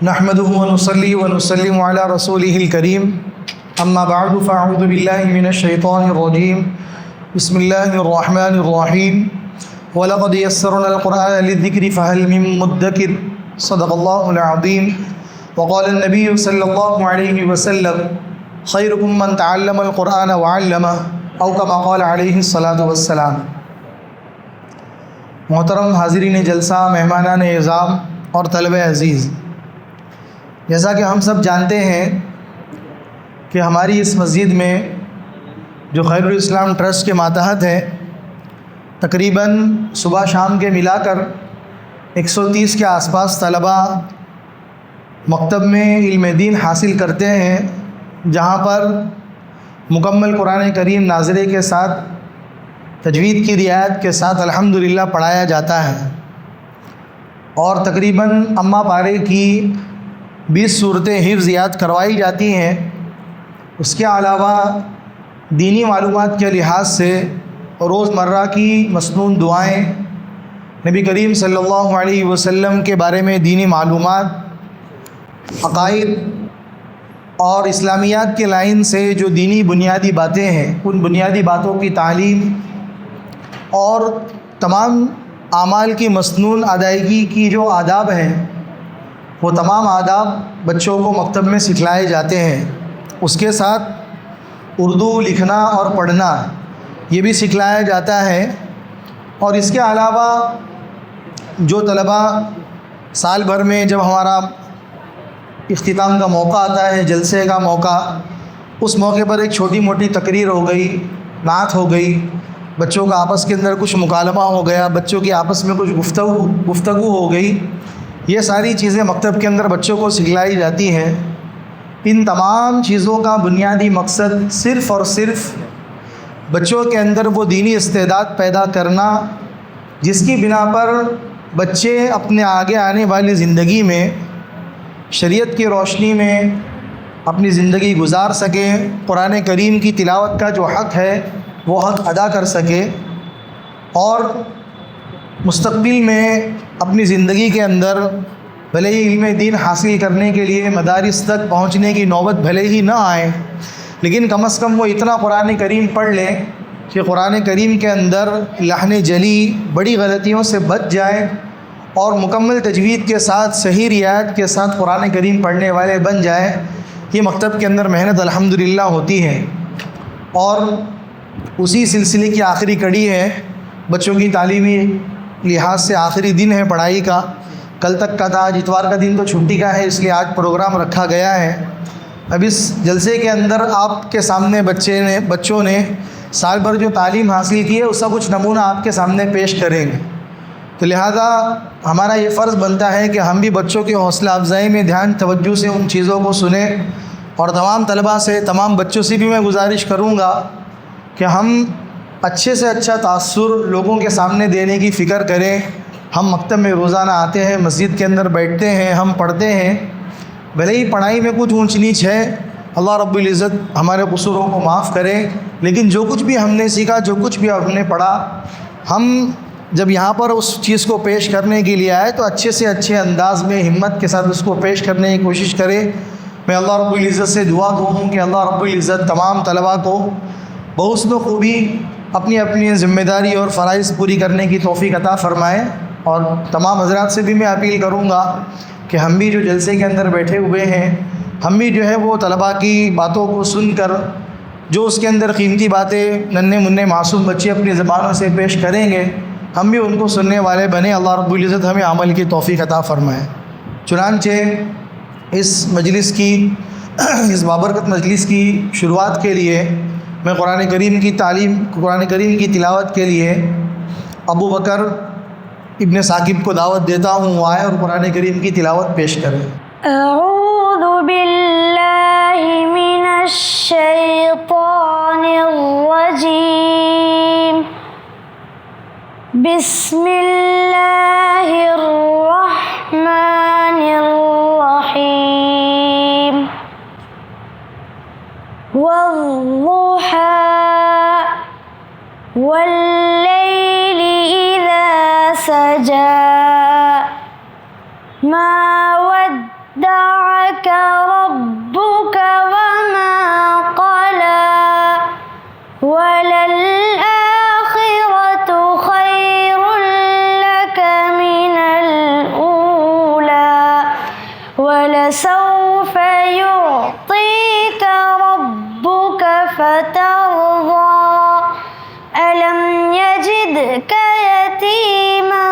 نحمده ونصلي ونسلم على رسوله الكريم اما بعد فاعوذ بالله من الشيطان الرجيم بسم الله الرحمن الرحيم ولقد يسرنا القرآن للذكر فهل من مدكر صدق الله العظيم وقال النبي صلى الله عليه وسلم خيركم من تعلم القرآن وعلمه او كما قال عليه الصلاة والسلام۔ محترم حاضرین جلسہ، مہمانان اعظام اور طلبہ عزیز، جیسا کہ ہم سب جانتے ہیں کہ ہماری اس مسجد میں جو خیر الاسلام ٹرسٹ کے ماتحت ہے، تقریباً صبح شام کے ملا کر 130 کے آس پاس طلبہ مکتب میں علم دین حاصل کرتے ہیں، جہاں پر مکمل قرآن کریم ناظرے کے ساتھ تجوید کی رعایت کے ساتھ الحمدللہ پڑھایا جاتا ہے، اور تقریباً اما پارے کی 20 صورتیں حفظ یاد کروائی جاتی ہیں۔ اس کے علاوہ دینی معلومات کے لحاظ سے روزمرہ کی مسنون دعائیں، نبی کریم صلی اللہ علیہ وسلم کے بارے میں دینی معلومات، عقائد اور اسلامیات کے لائن سے جو دینی بنیادی باتیں ہیں، ان بنیادی باتوں کی تعلیم اور تمام اعمال کی مسنون ادائیگی کی جو آداب ہیں، وہ تمام آداب بچوں کو مکتب میں سکھلائے جاتے ہیں۔ اس کے ساتھ اردو لکھنا اور پڑھنا یہ بھی سکھلایا جاتا ہے، اور اس کے علاوہ جو طلبہ سال بھر میں جب ہمارا اختتام کا موقع آتا ہے، جلسے کا موقع، اس موقع پر ایک چھوٹی موٹی تقریر ہو گئی، نعت ہو گئی، بچوں کا آپس کے اندر کچھ مکالمہ ہو گیا، بچوں کی آپس میں کچھ گفتگو ہو گئی، یہ ساری چیزیں مکتب کے اندر بچوں کو سکھلائی جاتی ہیں۔ ان تمام چیزوں کا بنیادی مقصد صرف اور صرف بچوں کے اندر وہ دینی استعداد پیدا کرنا، جس کی بنا پر بچے اپنے آگے آنے والی زندگی میں شریعت کی روشنی میں اپنی زندگی گزار سکیں، قرآن کریم کی تلاوت کا جو حق ہے وہ حق ادا کر سکے، اور مستقبل میں اپنی زندگی کے اندر بھلے ہی علم دین حاصل کرنے کے لیے مدارس تک پہنچنے کی نوبت بھلے ہی نہ آئے، لیکن کم از کم وہ اتنا قرآن کریم پڑھ لیں کہ قرآن کریم کے اندر لحن جلی بڑی غلطیوں سے بچ جائیں، اور مکمل تجوید کے ساتھ صحیح رعایت کے ساتھ قرآن کریم پڑھنے والے بن جائیں۔ یہ مکتب کے اندر محنت الحمدللہ ہوتی ہے، اور اسی سلسلے کی آخری کڑی ہے، بچوں کی تعلیمی لحاظ سے آخری دن ہے پڑھائی کا۔ کل تک کا تھا، آج اتوار کا دن تو چھٹی کا ہے، اس لیے آج پروگرام رکھا گیا ہے۔ اب اس جلسے کے اندر آپ کے سامنے بچوں نے سال بھر جو تعلیم حاصل کی ہے، اس کا کچھ نمونہ آپ کے سامنے پیش کریں گے، تو لہذا ہمارا یہ فرض بنتا ہے کہ ہم بھی بچوں کی حوصلہ افزائی میں دھیان توجہ سے ان چیزوں کو سنیں، اور تمام طلباء سے، تمام بچوں سے بھی میں گزارش کروں گا کہ ہم اچھے سے اچھا تاثر لوگوں کے سامنے دینے کی فکر کریں۔ ہم مکتب میں روزانہ آتے ہیں، مسجد کے اندر بیٹھتے ہیں، ہم پڑھتے ہیں، بھلے ہی پڑھائی میں کچھ اونچ نیچ ہے، اللہ رب العزت ہمارے قصوروں کو معاف کرے، لیکن جو کچھ بھی ہم نے سیکھا، جو کچھ بھی ہم نے پڑھا، ہم جب یہاں پر اس چیز کو پیش کرنے کے لیے آئے تو اچھے سے اچھے انداز میں ہمت کے ساتھ اس کو پیش کرنے کی کوشش کرے۔ میں اللہ رب العزت سے دعا دوں کہ اللہ رب العزت تمام طلباء کو بحسن و خوبی اپنی اپنی ذمہ داری اور فرائض پوری کرنے کی توفیق عطا فرمائے، اور تمام حضرات سے بھی میں اپیل کروں گا کہ ہم بھی جو جلسے کے اندر بیٹھے ہوئے ہیں، ہم بھی جو ہے وہ طلباء کی باتوں کو سن کر جو اس کے اندر قیمتی باتیں ننھے منھے معصوم بچے اپنی زبانوں سے پیش کریں گے، ہم بھی ان کو سننے والے بنے۔ اللہ رب العزت ہمیں عمل کی توفیق عطا فرمائے۔ چنانچہ اس مجلس کی اس بابرکت مجلس کی شروعات کے لیے میں قرآن کریم کی تلاوت کے لیے ابو بکر ابن ثاقب کو دعوت دیتا ہوں، وہ آئے اور قرآن کریم کی تلاوت پیش کریں۔ اعوذ باللہ من الشیطان الرجیم، بسم اللہ الرحمن الرحیم، والضحى والليل إذا سجى ما ودع وَلَسَوْفَ يُعْطِيكَ رَبُّكَ فَتَرْضَىٰ أَلَمْ يَجِدْكَ يَتِيمًا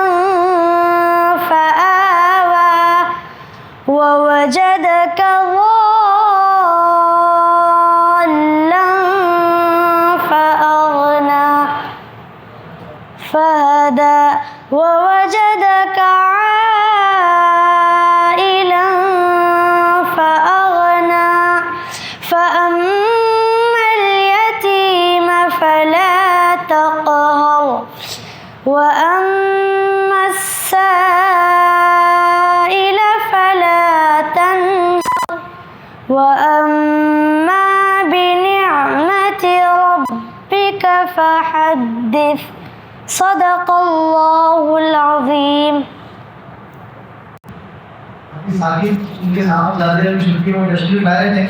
فَآوَىٰ وَوَجَدَكَ ضَالًّا فَهَدَىٰ وَوَجَدَكَ عَائِلًا فَأَغْنَىٰ فَأَمَّا الْيَتِيمَ فَلَا تَقْهَرْ وَأَمَّا السَّائِلَ فَلَا تَنْهَرْ وَأَمَّا بِنِعْمَةِ رَبِّكَ فَحَدِّثْ صدق اللہ العظیم. اپنی ساتھی ان کے نام زیادہ چھٹی میں تشریف لائے تھے،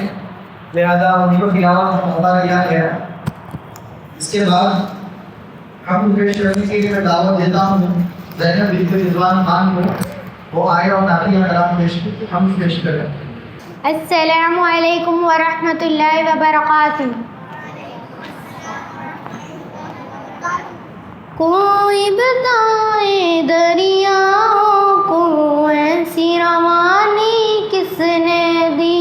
لہٰذا ان کو تلاوت کا موقع دیا گیا. اس کے بعد ہم پیش کرنے کے لیے میں دعوت دیتا ہوں زینب بنت رضوان خان کو، وہ آئے اور نعتیہ کلام ہم پیش کریں. السلام علیکم ورحمۃ اللہ وبرکاتہ. کوئی بتائے دریاؤں کو ایسی روانی کس نے دی،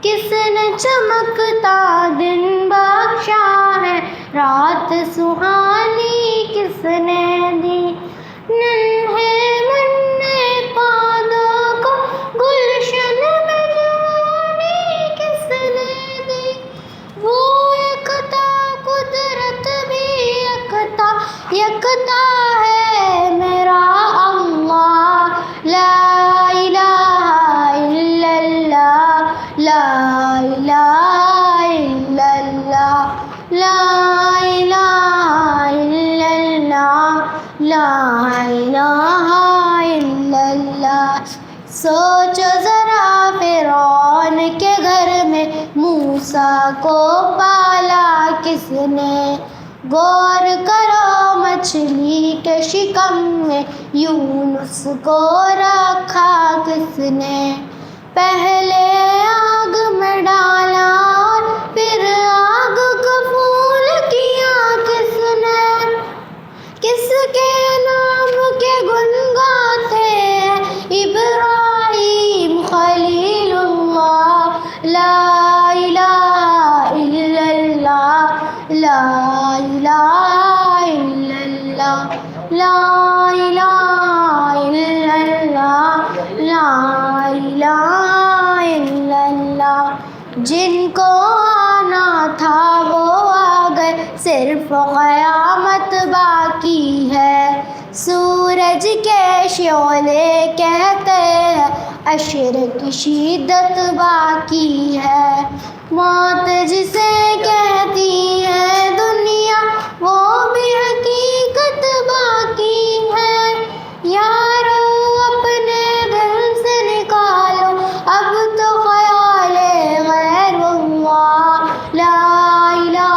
کس نے چمکتا دن بخشا ہے، رات سہانی کس نے دی. ننھے منّے پودوں کو گلشن میں جوانی کس نے دی، وہ یکتا قدرت بھی یکتا ہے میرا اللہ. لا الہ الا اللہ، لا الہ الا اللہ، لا الہ الا اللہ، لا الہ الا اللہ. سوچو ذرا فرعون کے گھر میں موسیٰ کو پالا کس نے، غور کرو مچھلی کے شکم میں یونس کو رکھا کس نے. پہلے آگ میں ڈالا اور پھر آگ کو پھول کیا کس نے. کس کے نام کے گن گاتے ہیں ابراہیم خلیل اللہ. لا الہ الا اللہ، لا الہ الا اللہ، لا الہ الا اللہ، لا الہ الا اللہ. جن کو آنا تھا وہ آ گئے، صرف قیامت باقی ہے. سورج کے شعلے کہتے ہیں عشر کی شدت باقی ہے. موت جسے کہتی ہے دنیا وہ بھی حقیقت باقی ہے. یارو اپنے دل سے نکالو اب تو خیال غیر اللہ. لا الہ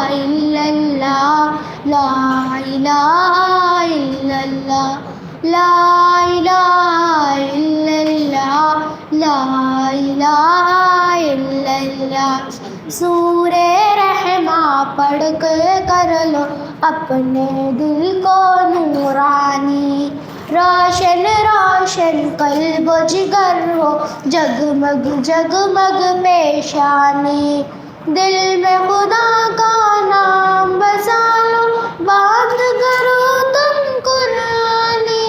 الا اللہ، لا الہ الا اللہ، لا الہ الا اللہ، لا الہ الا اللہ. سورہ رحمہ پڑھ کر لو اپنے دل کو نورانی، روشن روشن قلب و جگر ہو جگمگ جگمگ پیشانی. دل میں خدا کا نام بسا لو، بات کرو تم قرآنی.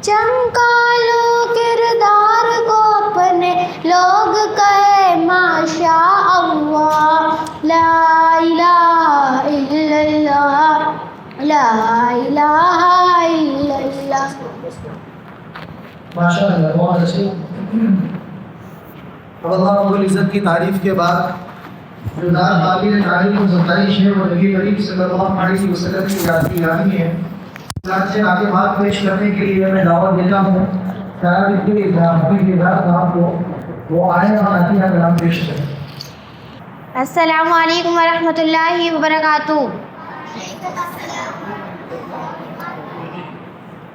چمکا لو کردار کو اپنے، لوگ کہے ماشاء اللہ. لا الہ الا اللہ، لا الہ الا اللہ. ماشاء اللہ، بہت اچھے. اب اللہ رب العزت کی تعریف کے بعد جو ذات قابل تعریف و ستائش ہے وہ نبی کریم صلی اللہ علیہ وسلم کی ذات کی گرامی ہے. ذات سے آگے بات پیش کرنے کے لیے میں دعوت دیتا ہوں وہ آئے اور عطیہ کلام پیش کریں. السلام علیکم ورحمۃ اللہ وبرکاتہ.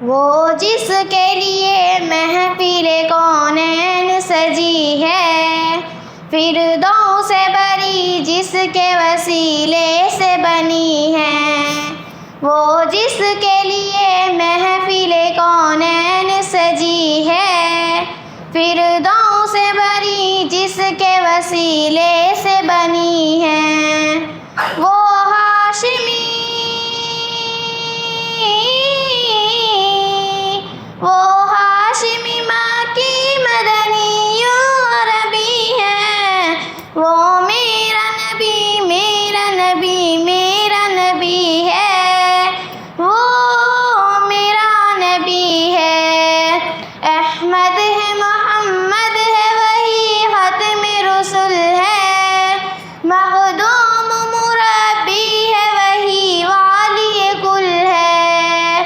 وہ جس کے لیے محفل کونین فردوس سے بری جس کے وسیلے سے بنی ہے، وہ جس کے لیے محفل کونین سجی ہے، فردوس سے بری جس کے وسیلے سے بنی ہے، وہ ہاشمی ماں کی مدنی عربی ہے، وہ میرا نبی میرا نبی میرا نبی ہے، وہ میرا نبی ہے، احمد ہے محمد ہے وہی ختم رسل ہے، مخدوم مربی ہے وہی والی کل ہے،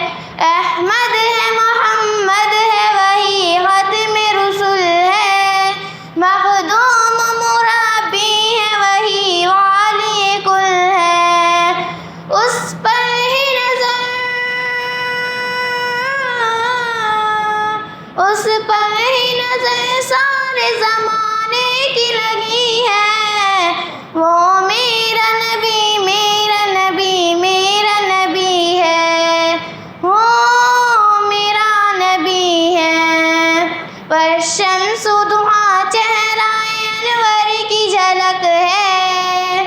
احمد ہے محمد ہے وہی ختم رسل ہے، مخدوم مربی ہے وہی والی کل ہے، اس پر ہی نظر سارے زمانے کی لگی ہے، وہ میرا نبی میرا نبی میرا نبی ہے، وہ میرا نبی ہے، والشمس ضحیٰ چہرہ انور کی جھلک ہے،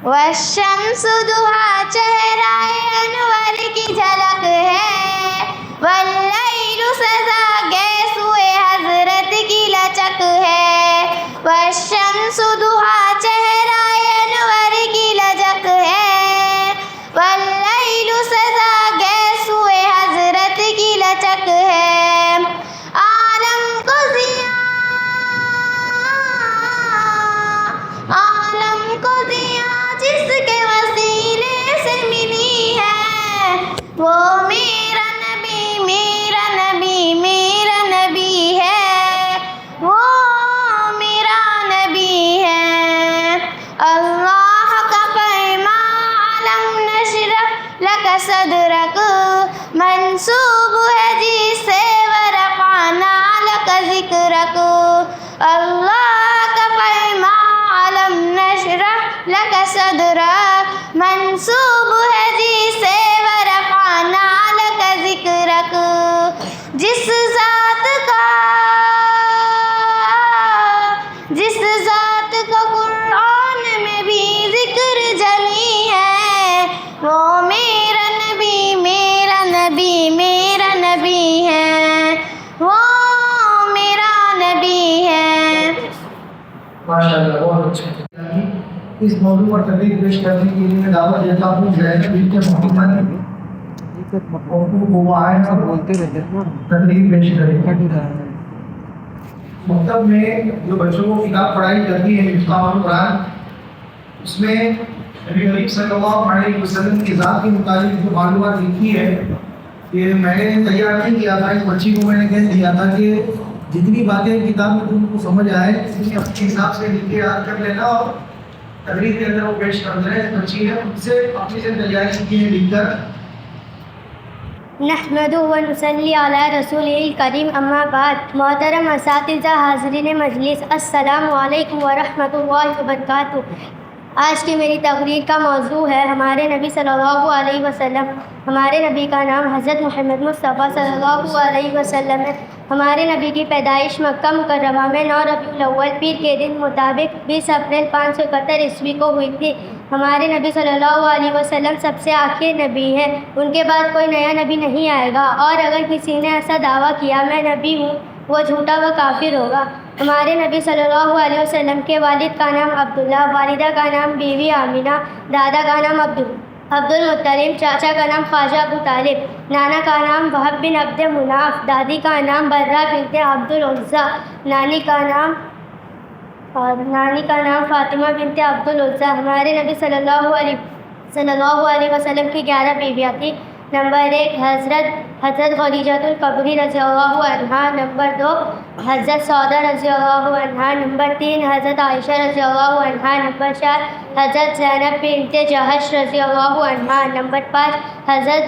والشمس ضحیٰ چہرہ انور کی جھلک ہے، واللیل سزا گیسوئے حضرت کی لچک ہے، والشمس ضحیٰ چہرہ انور کی لچک ہے، واللیل سزا گیسوئے حضرت کی لچک ہے، عالم کو ضیاء جس کے وسیلے سے ملی ہے، وہ میرا نبی میرا نبی میرا نبی ہے، وہ میرا نبی ہے، اللہ کا فرمان علم نشرح لک صدرک منسوب ہے جس سے ورفعنا لک ذکرک، اللہ کا فرمان علم نشرح لک صدرک منسوب ہے جس سے ورفعنا لک ذکرک، جس ذات کا قرآن میں بھی ذکر جلی ہے، وہ میرا نبی میرا نبی میرا نبی ہے، وہ میرا نبی ہے۔ ماشاءاللہ بہت اچھا۔ اس موضوع پر تقریر پیش کرنے کے لیے میں دعوت دیتا ہوں وہ آئے بولتے رہتے تقریر پیش کریں۔ مکتب میں جو بچوں کو کتاب پڑھائی جاتی ہے مفتاح القرآن، اس میں نبی کریم صلی اللہ علیہ وسلم کی ذات کے متعلق جو معلومات لکھی ہے، کہ میں نے تیار نہیں کیا تھا، اس بچی کو میں نے کہہ دیا تھا کہ جتنی باتیں کتاب میں تم کو سمجھ آئے اتنی اپنے حساب سے لکھ کے یاد کر لینا اور تقریر کے اندر وہ پیش کر دیں۔ بچی نے ان سے اپنی سے تیاری کی ہے لکھ کر۔ نحمدہ و نصلی علی رسول الکریم، اما بعد۔ محترم اساتذہ، حاضرین مجلس، السلام علیکم ورحمۃ اللہ وبرکاتہ۔ آج کی میری تقریر کا موضوع ہے ہمارے نبی صلی اللہ علیہ وسلم۔ ہمارے نبی کا نام حضرت محمد مصطفیٰ صلی اللہ علیہ وسلم ہے۔ ہمارے نبی کی پیدائش مکہ مکرمہ میں 9 ربیع الاول پیر کے دن مطابق 20 اپریل 571 عیسوی کو ہوئی تھی۔ ہمارے نبی صلی اللہ علیہ وسلم سب سے آخری نبی ہے، ان کے بعد کوئی نیا نبی نہیں آئے گا، اور اگر کسی نے ایسا دعویٰ کیا میں نبی ہوں، وہ جھوٹا و کافر ہوگا۔ ہمارے نبی صلی اللہ علیہ وسلم کے والد کا نام عبداللہ، والدہ کا نام بیوی آمینہ، دادا کا نام عبد المطلب، چاچا کا نام خواجہ ابو طالب، نانا کا نام وہب بن عبد مناف، دادی کا نام برہ بنت عبد العزیٰ، نانی کا نام فاطمہ بنت عبد العزیٰ۔ ہمارے نبی صلی اللہ علیہ وسلم کی 11 بیویاں تھیں۔ نمبر 1 حضرت خدیجہ الکبری رضی اللہ عنہا، نمبر 2 حضرت سودا رضی اللہ عنہا، نمبر 3 حضرت عائشہ رضی اللہ عنہا، نمبر 4 حضرت زینب بنت جہش رضی اللہ عنہا، نمبر 5 حضرت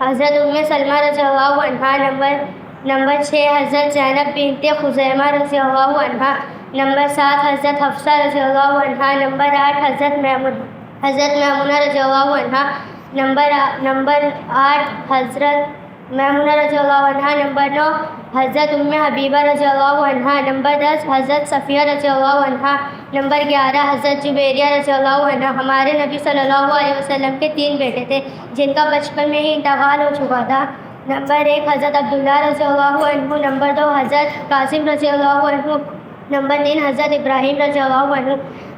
ام سلمہ رضی اللہ عنہا، نمبر 6 حضرت زینب بنت خزیمہ رضی اللہ عنہا. نمبر 7 حضرت حفصہ رضی اللہ عنہا. نمبر 8 حضرت میمونہ رضی اللہ عنہا. نمبر 8 حضرت میمونہ رضی اللہ عنہا. نمبر 9 حضرت ام حبیبہ رضی اللہ عنہا. نمبر 10 حضرت صفیہ رضی اللہ عنہا. نمبر 11 حضرت جبیریہ رضی اللہ عنہا. ہمارے نبی صلی اللہ علیہ وسلم کے 3 بیٹے تھے جن کا بچپن میں ہی انتقال ہو چکا تھا. نمبر 1 حضرت عبداللہ رضی اللہ عنہ. نمبر 2 حضرت قاسم رضی اللہ عنہ. نمبر 3 حضرت ابراہیم رضی اللہ عنہ.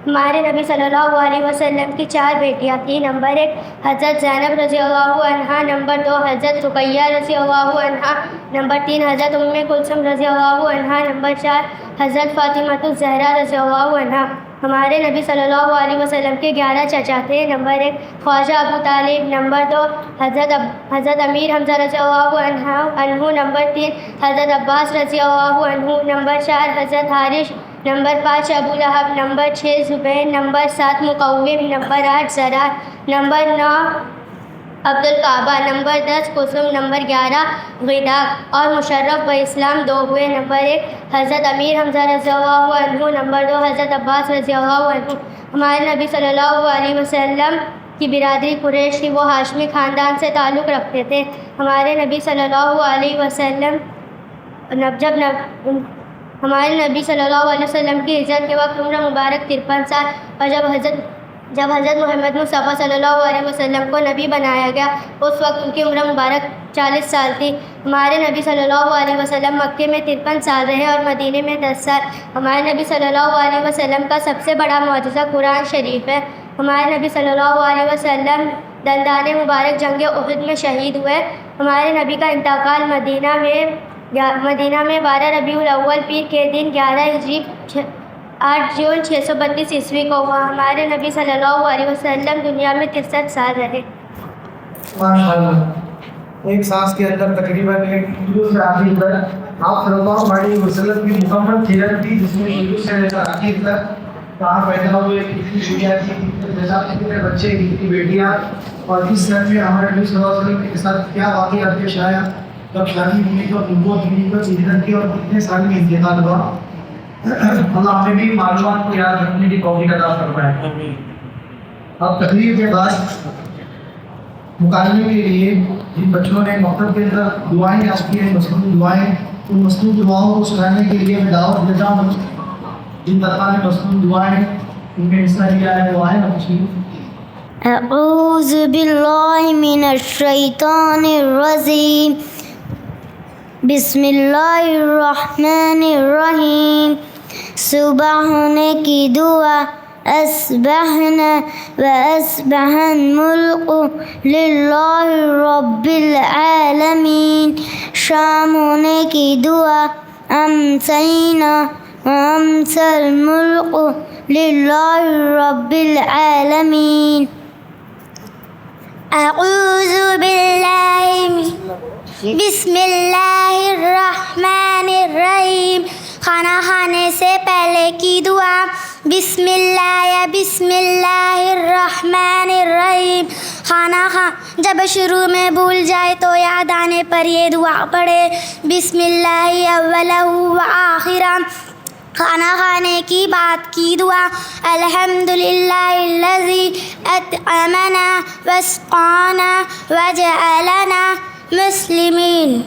ہمارے نبی صلی اللہ علیہ وسلم کی 4 بیٹیاں تھیں. نمبر 1 حضرت زینب رضی اللہ عنہا. نمبر 2 حضرت رقیہ رضی اللہ عنہا. نمبر 3 حضرت ام کلثوم رضی اللہ عنہا. نمبر 4 حضرت فاطمہ الزہرا رضی اللہ عنہا. ہمارے نبی صلی اللہ علیہ وسلم کے 11 چچا تھے. نمبر 1 خواجہ ابو طالب. نمبر 2 حضرت امیر حمزہ رضی اللہ عنہ. نمبر 3 حضرت عباس رضی اللہ عنہ. نمبر 4 حضرت حارث. نمبر 5 ابو لہب. نمبر 6 زبیر. نمبر 7 مقوم. نمبر 8 زرار. نمبر 9 عبد الکعبہ. نمبر 10 قسم. نمبر 11 غداق. اور مشرف و اسلام 2 ہوئے. نمبر 1 حضرت امیر حمزہ رضی اللہ عنہ. نمبر 2 حضرت عباس رضی اللہ عنہ. ہمارے نبی صلی اللہ علیہ وسلم کی برادری قریش تھی. وہ ہاشمی خاندان سے تعلق رکھتے تھے. ہمارے نبی صلی اللہ علیہ وسلم ہمارے نبی صلی اللہ علیہ وسلم کی ہجرت کے وقت عمر مبارک 53 سال اور جب حضرت محمد مصطفیٰ صلی اللہ علیہ وسلم کو نبی بنایا گیا اس وقت ان کی عمر مبارک 40 سال تھی. ہمارے نبی صلی اللہ علیہ وسلم مکے میں 53 سال رہے اور مدینے میں 10 سال. ہمارے نبی صلی اللہ علیہ وسلم کا سب سے بڑا معجزہ قرآن شریف ہے. ہمارے نبی صلی اللہ علیہ وسلم دندان مبارک جنگ احد میں شہید ہوئے. ہمارے نبی کا انتقال مدینہ میں 12 ربیع الاول پیر کے دن 11 ہجری 8 جون 632 عیسوی کو ہوا. ہمارے نبی صلی اللہ علیہ وسلم دنیا میں 63 سال رہے. ایک سانس کے اندر تقریباً شروع سے آخر تک آپ صلی اللہ علیہ وسلم کی مکمل سیرت تھی جس میں شروع سے لے کر آخر تک کہاں پیدا ہوئے, کتنی بیٹیاں تھیں, کتنے بچے, کتنی بیٹیاں, اور کس طرح میں ہمارے نبی صلی اللہ علیہ وسلم کے ساتھ کیا واقعات پیش آیا, کب شادی ہوئی, کب نبوت ہوئی, کب ہجرت کی, اور کتنے سال میں انتقال ہوا. اللہ ہمیں بھی معلومات کو یاد رکھنے کی توفیق عطا فرمائے. اب تقریر کے بعد مکالمے کے لیے جن بچوں نے مکتب کے اندر دعائیں یاد کی ہیں, مصنوعی دعائیں, ان مصنوعی دعاؤں کو سنانے کے لیے میں دعوت دیتا ہوں. جن طرح نے مصنوعی دعائیں ان میں حصہ لیا ہے وہ آئے نا تشریف. اعوذ باللہ من الشیطان الرجیم. بسم اللہ الرحمن الرحیم. صبح ہونے کی دعا. اصبحنا واصبح الملک للہ رب العالمین. شام ہونے کی دعا. امسینا وامسی الملک للہ رب العالمین. اعوذ باللہ بسم اللہ الرحمن الرحیم. کھانا کھانے سے پہلے کی دعا. بسم اللہ الرحمن الرحیم. جب شروع میں بھول جائے تو یاد آنے پر یہ دعا پڑھے. بسم اللہ اولہ و آخرہ. کھانا کھانے کی بعد کی دعا. الحمدللہ الذی اطعمنا واسقانا وجعلنا مسلمین.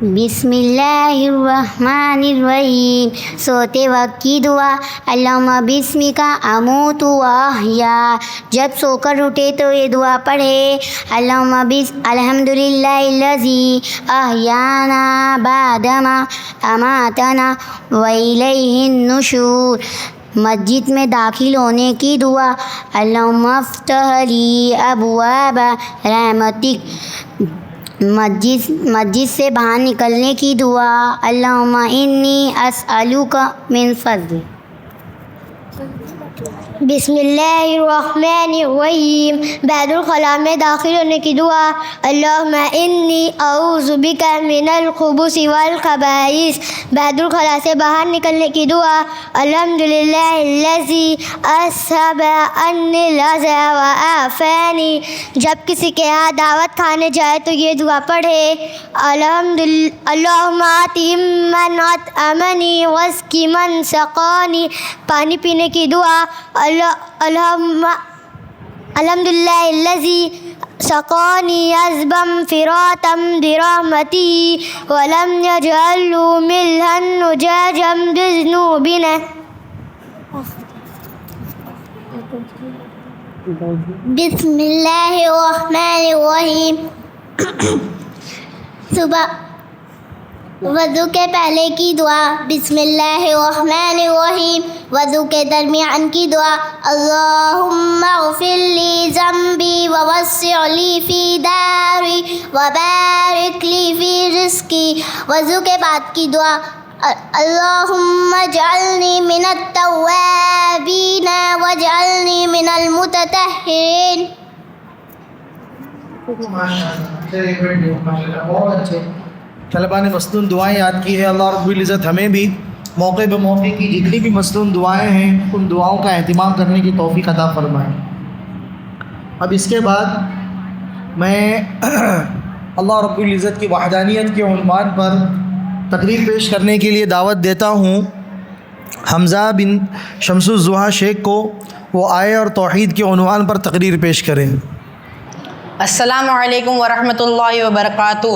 بسم اللہ الرحمن الرحیم. سوتے وقت کی دعا. اللہم بسمک اموت و احیا. جب سو کر اٹھے تو یہ دعا پڑھے. الحمدللہ الذی احیانا بعدما اماتنا والیہ النشور. مسجد میں داخل ہونے کی دعا. اللہم افتح لی ابواب رحمتک. مسجد سے باہر نکلنے کی دعا. اللہم انی اسألک من فضلک. بسم اللہ الرحمن الرحیم. بعد الخلاء میں داخل ہونے کی دعا. اللہم انی اعوذ بک من الخبث والخبائث. بعد الخلاء سے باہر نکلنے کی دعا. الحمدللہ الذی اذھب عنی الاذی وعافانی. جب کسی کے ہاں دعوت کھانے جائے تو یہ دعا پڑھے. اللہم آتی من اطعمنی واسقی من سقانی. پانی پینے کی دعا. الحمدللہ الذی سقانی عذبا فراتا برحمتہ ولم یجعل ملحا نجاجا بذنوبنا. بسم اللہ الرحمن الرحیم. صبح وضو کے پہلے کی دعا. بسم اللہ الرحمن الرحیم. وضو کے درمیان کی دعا. اللہم اغفر لی ذنبی ووسع لی فی داری وبارک لی فی رزقی. وضو کے بعد کی دعا. اللہم اجعلنی من التوابین واجعلنی من المتطہرین. بہت اچھے طلباء نے مصنون دعائیں یاد کی ہے. اللہ رب العزت ہمیں بھی موقع بہ موقع کی جتنی بھی مصنون دعائیں ہیں ان دعاؤں کا اہتمام کرنے کی توفیق عطا فرمائے. اب اس کے بعد میں اللہ رب العزت کی وحدانیت کے عنوان پر تقریر پیش کرنے کے لیے دعوت دیتا ہوں حمزہ بن شمس الضحیٰ شیخ کو. وہ آئے اور توحید کے عنوان پر تقریر پیش کریں. السلام علیکم ورحمۃ اللہ وبرکاتہ.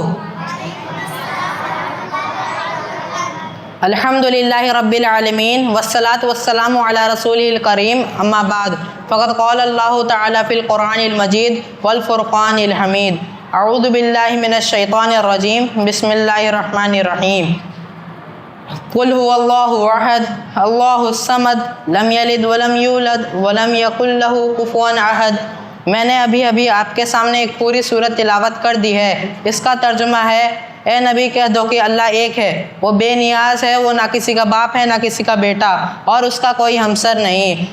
الحمد للہ رب العالمین والصلاة والسلام علی رسولہ الکریم. اما بعد فقد قال اللہ تعالی فی القرآن المجید والفرقان الحمید. اعوذ باللہ من الشیطان الرجیم. بسم اللہ الرحمن الرحیم. قل هو اللہ احد اللہ الصمد لم یلد ولم یولد ولم یکن لہ کفوا احد. میں نے ابھی آپ کے سامنے ایک پوری سورت تلاوت کر دی ہے. اس کا ترجمہ ہے اے نبی کہہ دو کہ اللہ ایک ہے، وہ بے نیاز ہے، وہ نہ کسی کا باپ ہے نہ کسی کا بیٹا اور اس کا کوئی ہمسر نہیں.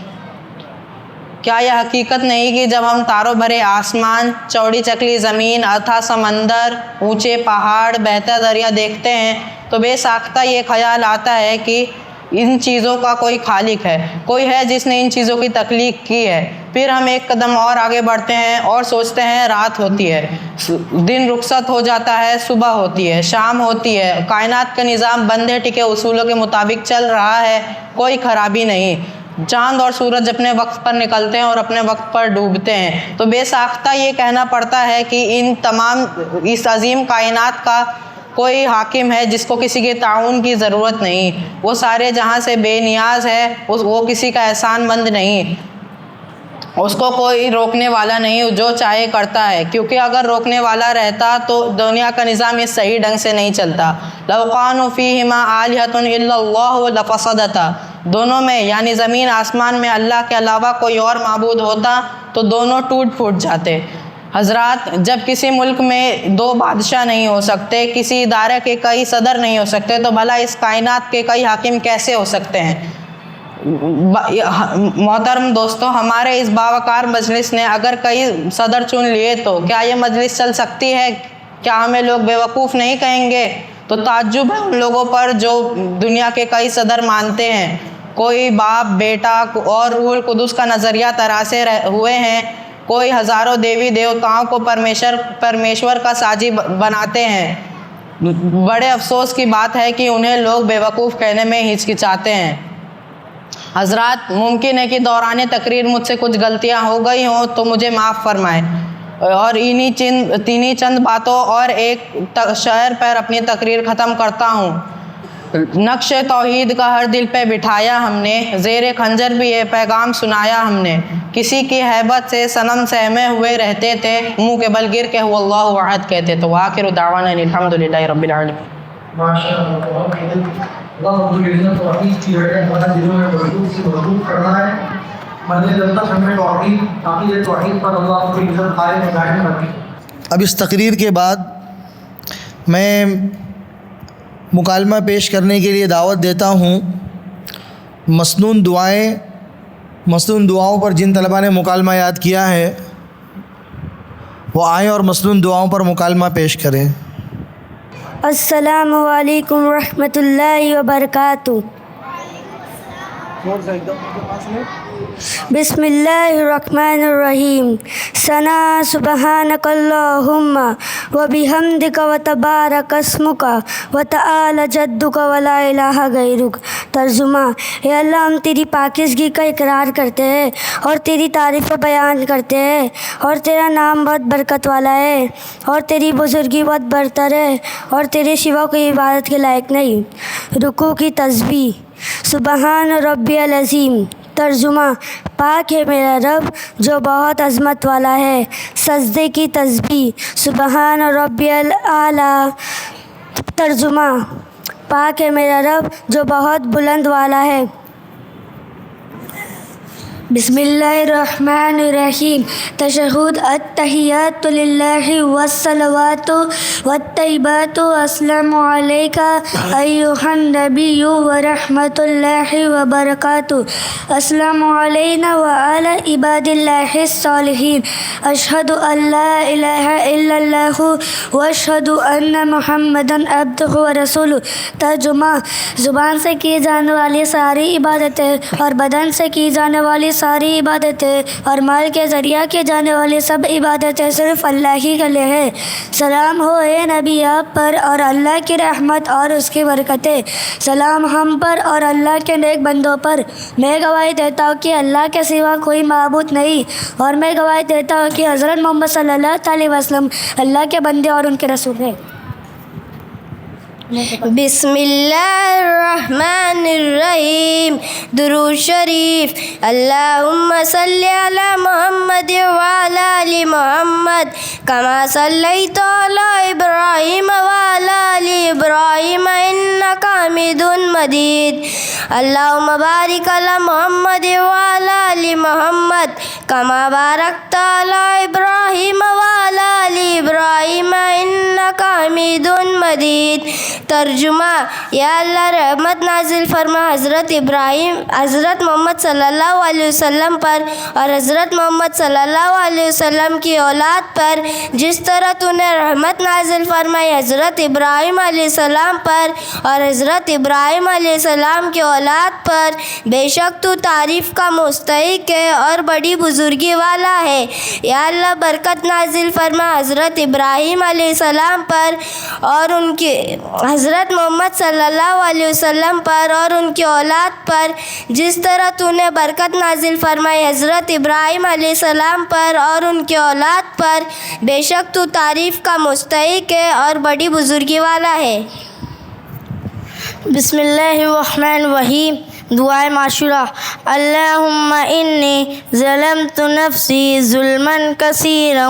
کیا یہ حقیقت نہیں کہ جب ہم تاروں بھرے آسمان، چوڑی چکلی زمین، اتھا سمندر، اونچے پہاڑ، بہتا دریا دیکھتے ہیں تو بے ساختہ یہ خیال آتا ہے کہ ان چیزوں کا کوئی خالق ہے، کوئی ہے جس نے ان چیزوں کی تخلیق کی ہے. پھر ہم ایک قدم اور آگے بڑھتے ہیں اور سوچتے ہیں رات ہوتی ہے، دن رخصت ہو جاتا ہے، صبح ہوتی ہے، شام ہوتی ہے. کائنات کا نظام بندھے ٹکے اصولوں کے مطابق چل رہا ہے، کوئی خرابی نہیں. چاند اور سورج اپنے وقت پر نکلتے ہیں اور اپنے وقت پر ڈوبتے ہیں. تو بے ساختہ یہ کہنا پڑتا ہے کہ اس عظیم کائنات کا کوئی حاکم ہے جس کو کسی کے تعاون کی ضرورت نہیں. وہ سارے جہاں سے بے نیاز ہے، وہ کسی کا احسان مند نہیں، اس کو کوئی روکنے والا نہیں، جو چاہے کرتا ہے. کیونکہ اگر روکنے والا رہتا تو دنیا کا نظام اس صحیح ڈھنگ سے نہیں چلتا. لو کانوا فیہما آلہۃ الا اللہ لفسدتا. دونوں میں یعنی زمین آسمان میں اللہ کے علاوہ کوئی اور معبود ہوتا تو دونوں ٹوٹ پھوٹ جاتے. حضرات، جب کسی ملک میں 2 بادشاہ نہیں ہو سکتے، کسی ادارے کے کئی صدر نہیں ہو سکتے، تو بھلا اس کائنات کے کئی حاکم کیسے ہو سکتے ہیں؟ محترم دوستو، ہمارے اس باوقار مجلس نے اگر کئی صدر چن لیے تو کیا یہ مجلس چل سکتی ہے؟ کیا ہمیں لوگ بیوقوف نہیں کہیں گے؟ تو تعجب ہے ان لوگوں پر جو دنیا کے کئی صدر مانتے ہیں، کوئی باپ بیٹا اور روح القدس کا نظریہ تراشے ہوئے ہیں، کوئی ہزاروں دیوی دیوتاؤں کو پرمیشور کا ساجی بناتے ہیں. بڑے افسوس کی بات ہے کہ انہیں لوگ بیوقوف کہنے میں ہچکچاتے ہیں. حضرات، ممکن ہے کہ دوران تقریر مجھ سے کچھ غلطیاں ہو گئی ہوں تو مجھے معاف فرمائیں، اور انہی چند باتوں اور ایک شعر پر اپنی تقریر ختم کرتا ہوں. نقش توحید کا ہر دل پہ بٹھایا ہم نے، زیر خنجر بھی یہ پیغام سنایا ہم نے. کسی کی ہیبت سے صنم سہمے ہوئے رہتے تھے، منہ کے بل گر کے اللہ احد کہتے. تو آخر دعوانا الحمدللہ رب العالمین. اللہ رب العزت توحید کی وجہ ہمارے دلوں میں وجود سے مضبوط کرنا ہے. مدد جب تک ہمیں توحید عقیدہ توحید پر اللہ رب العزت قائم و دائم رکھے. اب اس تقریر کے بعد میں مکالمہ پیش کرنے کے لیے دعوت دیتا ہوں. مسنون دعائیں مصنون دعاؤں پر جن طلبہ نے مکالمہ یاد کیا ہے وہ آئیں اور مصنون دعاؤں پر مکالمہ پیش کریں۔ السلام علیکم ورحمۃ اللہ وبرکاتہ۔ بسم اللہ الرحمن الرحیم۔ ثنا سبحانک اللہم وبحمدک وتبارک اسمک وتعالی جدک ولا الہ غیرک۔ ترجمہ: اے اللہ، ہم تیری پاکیزگی کا اقرار کرتے ہیں اور تیری تعریف بیان کرتے ہیں، اور تیرا نام بہت برکت والا ہے اور تیری بزرگی بہت برتر ہے اور تیرے سوا کوئی عبادت کے لائق نہیں۔ رکوع کی تسبیح: سبحان ربی العظیم۔ ترجمہ: پاک ہے میرا رب جو بہت عظمت والا ہے۔ سجدے کی تسبیح: سبحان ربی الاعلیٰ۔ ترجمہ: پاک ہے میرا رب جو بہت بلند والا ہے۔ بسم اللہ الرحمن الرحیم۔ تشہد: التحیات للہ والصلوات والطیبات، السلام علیک ایھا النبی ورحمۃ اللہ وبرکاتہ، السلام علینا وعلی عباد اللہ الصالحین، اشہد ان لا الہ الا اللہ واشہد ان محمدا عبدہ ورسولہ۔ ترجمہ: زبان سے کی جانے والی ساری عبادتیں اور بدن سے کی جانے والی ساری عبادتیں اور مال کے ذریعہ کی جانے والی سب عبادتیں صرف اللہ ہی کے لیے ہیں۔ سلام ہو اے نبی آپ پر اور اللہ کی رحمت اور اس کی برکتیں۔ سلام ہم پر اور اللہ کے نیک بندوں پر۔ میں گواہی دیتا ہوں کہ اللہ کے سوا کوئی معبود نہیں، اور میں گواہی دیتا ہوں کہ حضرت محمد صلی اللہ علیہ وسلم اللہ کے بندے اور ان کے رسول ہیں۔ بسم اللہ الرحمن الرحیم۔ درود شریف۔ اللہم صلی علی محمد وعلی آل محمد کما صلیت علی ابراہیم وعلی آل ابراہیم انک حمید مجید۔ اللہم بارک علی محمد وعلی آل محمد کما بارکت علی ابراہیم وعلی آل ابراہیم انک حمید مجید۔ ترجمہ: یا اللہ رحمت نازل فرما حضرت محمد صلی اللہ علیہ وسلم پر اور حضرت محمد صلی اللہ علیہ وسلم کی اولاد پر، جس طرح تو نے رحمت نازل فرمائی حضرت ابراہیم علیہ السلام پر اور حضرت ابراہیم علیہ السلام کی اولاد پر۔ بے شک تو تعریف کا مستحق ہے اور بڑی بزرگی والا ہے۔ یا اللہ برکت نازل فرما حضرت ابراہیم علیہ السلام پر اور ان کی حضرت محمد صلی اللہ علیہ وسلم پر اور ان کی اولاد پر، جس طرح تو نے برکت نازل فرمائی حضرت ابراہیم علیہ السلام پر اور ان کی اولاد پر۔ بے شک تو تعریف کا مستحق ہے اور بڑی بزرگی والا ہے۔ بسم اللہ الرحمن الرحیم۔ دعائے معاشرہ: اللہم انی ظلمت نفسی ظلما کثیرا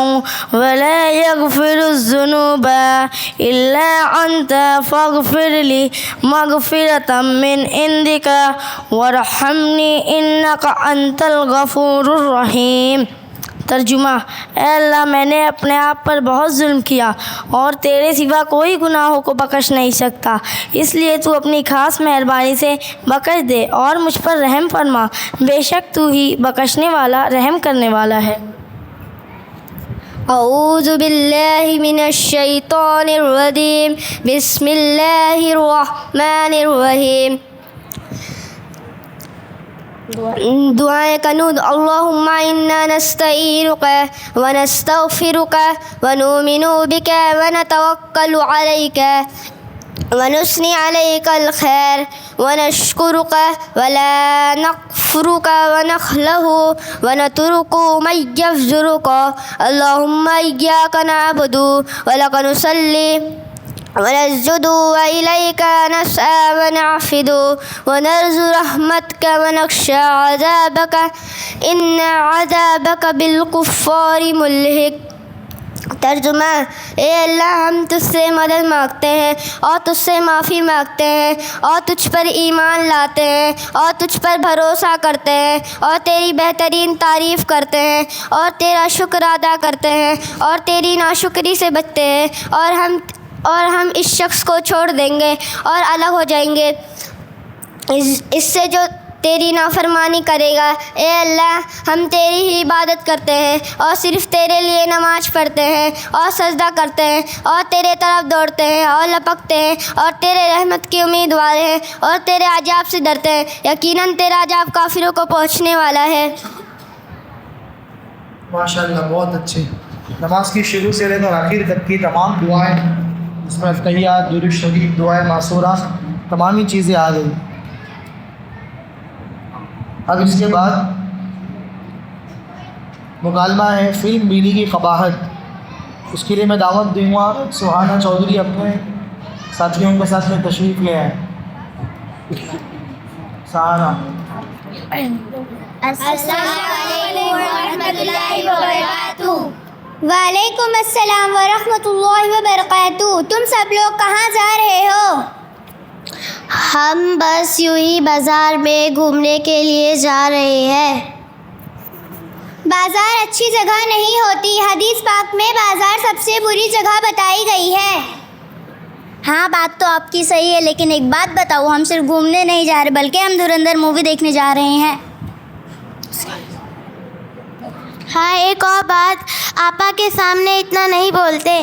ولا یغفر الذنوب الا انت فاغفر لی مغفرۃ من عندک وارحمنی انک انت الغفور الرحیم۔ ترجمہ: اے اللہ، میں نے اپنے آپ پر بہت ظلم کیا اور تیرے سوا کوئی گناہوں کو بخش نہیں سکتا، اس لیے تو اپنی خاص مہربانی سے بخش دے اور مجھ پر رحم فرما۔ بے شک تو ہی بخشنے والا رحم کرنے والا ہے۔ اعوذ باللہ من الشیطان الرجیم۔ بسم اللہ الرحمن الرحیم۔ دعائے قنوت: اللہم انا نستعینک ونستغفرک ونؤمن بک ونتوکل علیک ونثنی علیک الخیر ونشکرک ولا نکفرک ونخلع ونترک من یفجرک۔ اللہم ایاک نعبد ولک نصلی ونسجد وإلیک نسعی ونعبد ونرجو رحمتک ونخشی عذابک ان عذابک بالکفار ملحق۔ ترجمہ: اے اللہ، ہم تجھ سے مدد مانگتے ہیں اور تجھ سے معافی مانگتے ہیں اور تجھ پر ایمان لاتے ہیں اور تجھ پر بھروسہ کرتے ہیں اور تیری بہترین تعریف کرتے ہیں اور تیرا شکر ادا کرتے ہیں اور تیری ناشکری سے بچتے ہیں، اور ہم اس شخص کو چھوڑ دیں گے اور الگ ہو جائیں گے اس سے جو تیری نافرمانی کرے گا۔ اے اللہ، ہم تیری ہی عبادت کرتے ہیں اور صرف تیرے لیے نماز پڑھتے ہیں اور سجدہ کرتے ہیں اور تیرے طرف دوڑتے ہیں اور لپکتے ہیں اور تیرے رحمت کی امیدوار ہیں اور تیرے عذاب سے ڈرتے ہیں۔ یقیناً تیرا عذاب کافروں کو پہنچنے والا ہے۔ ماشاءاللہ، بہت اچھے۔ نماز کی شروع سے لے کر آخر تک کی تمام دعائیں، اس میں التحیات، درود شریف، دعائیں معصورہ، تمام ہی چیزیں آ گئی۔ اب اس کے بعد مکالمہ ہے فلم بیوی کی قباحت۔ اس کے لیے میں دعوت دوں گا سہانا چودھری اپنے ساتھیوں کے ساتھ میں تشریف لے آئیں۔ سہانا۔ السلام علیکم ورحمۃ اللہ وبرکاتہ۔ وعلیکم السلام ورحمۃ اللہ وبرکاتہ۔ تم سب لوگ کہاں جا رہے ہو؟ ہم بس یوں ہی بازار میں گھومنے کے لیے جا رہے ہیں۔ بازار اچھی جگہ نہیں ہوتی، حدیث پاک میں بازار سب سے بری جگہ بتائی گئی ہے۔ ہاں، بات تو آپ کی صحیح ہے، لیکن ایک بات بتاؤ، ہم صرف گھومنے نہیں جا رہے بلکہ ہم دھرندر مووی دیکھنے جا رہے ہیں۔ ہاں، ایک اور بات، آپا کے سامنے اتنا نہیں بولتے۔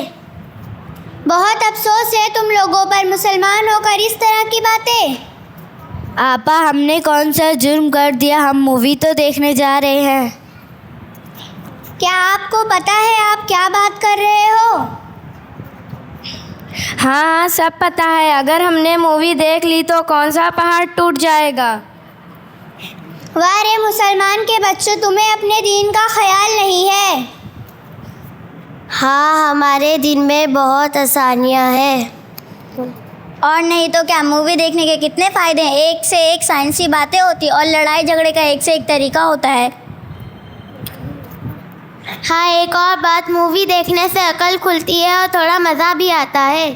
بہت افسوس ہے تم لوگوں پر، مسلمان ہو کر اس طرح کی باتیں۔ آپا، ہم نے کون سا جرم کر دیا؟ ہم مووی تو دیکھنے جا رہے ہیں۔ کیا آپ کو پتہ ہے آپ کیا بات کر رہے ہو؟ ہاں، سب پتہ ہے۔ اگر ہم نے مووی دیکھ لی تو کون سا پہاڑ ٹوٹ جائے گا؟ واہ رے مسلمان کے بچوں، تمہیں اپنے دین کا خیال نہیں ہے۔ ہاں، ہمارے دن میں بہت آسانیاں ہیں۔ اور نہیں تو کیا، مووی دیکھنے کے کتنے فائدے ہیں، ایک سے ایک سائنسی باتیں ہوتی اور لڑائی جھگڑے کا ایک سے ایک طریقہ ہوتا ہے۔ ہاں، ایک اور بات، مووی دیکھنے سے عقل کھلتی ہے اور تھوڑا مزہ بھی آتا ہے۔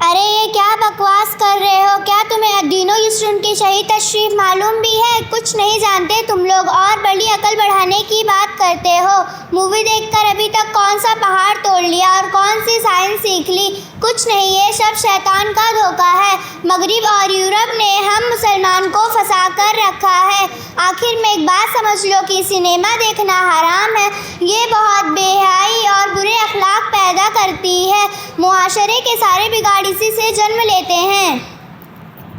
ارے یہ کیا بکواس کر رہے ہو؟ کیا تمہیں دین و یسرن کی صحیح تشریح معلوم بھی ہے؟ کچھ نہیں جانتے تم لوگ اور بڑی عقل بڑھانے کی بات کرتے ہو۔ مووی دیکھ کر ابھی تک کون سا پہاڑ توڑ لیا اور کون سی سائنس سیکھ لی؟ کچھ نہیں، یہ سب شیطان کا دھوکہ ہے۔ مغرب اور یورپ نے ہم مسلمان کو پھنسا کر رکھا ہے۔ آخر میں ایک بات سمجھ لو کہ سنیما دیکھنا حرام ہے، یہ بہت بے حیائی اور برے اخلاق پیدا کرتی ہے۔ معاشرے کے سارے بگاڑ اسی سے جنم لیتے ہیں۔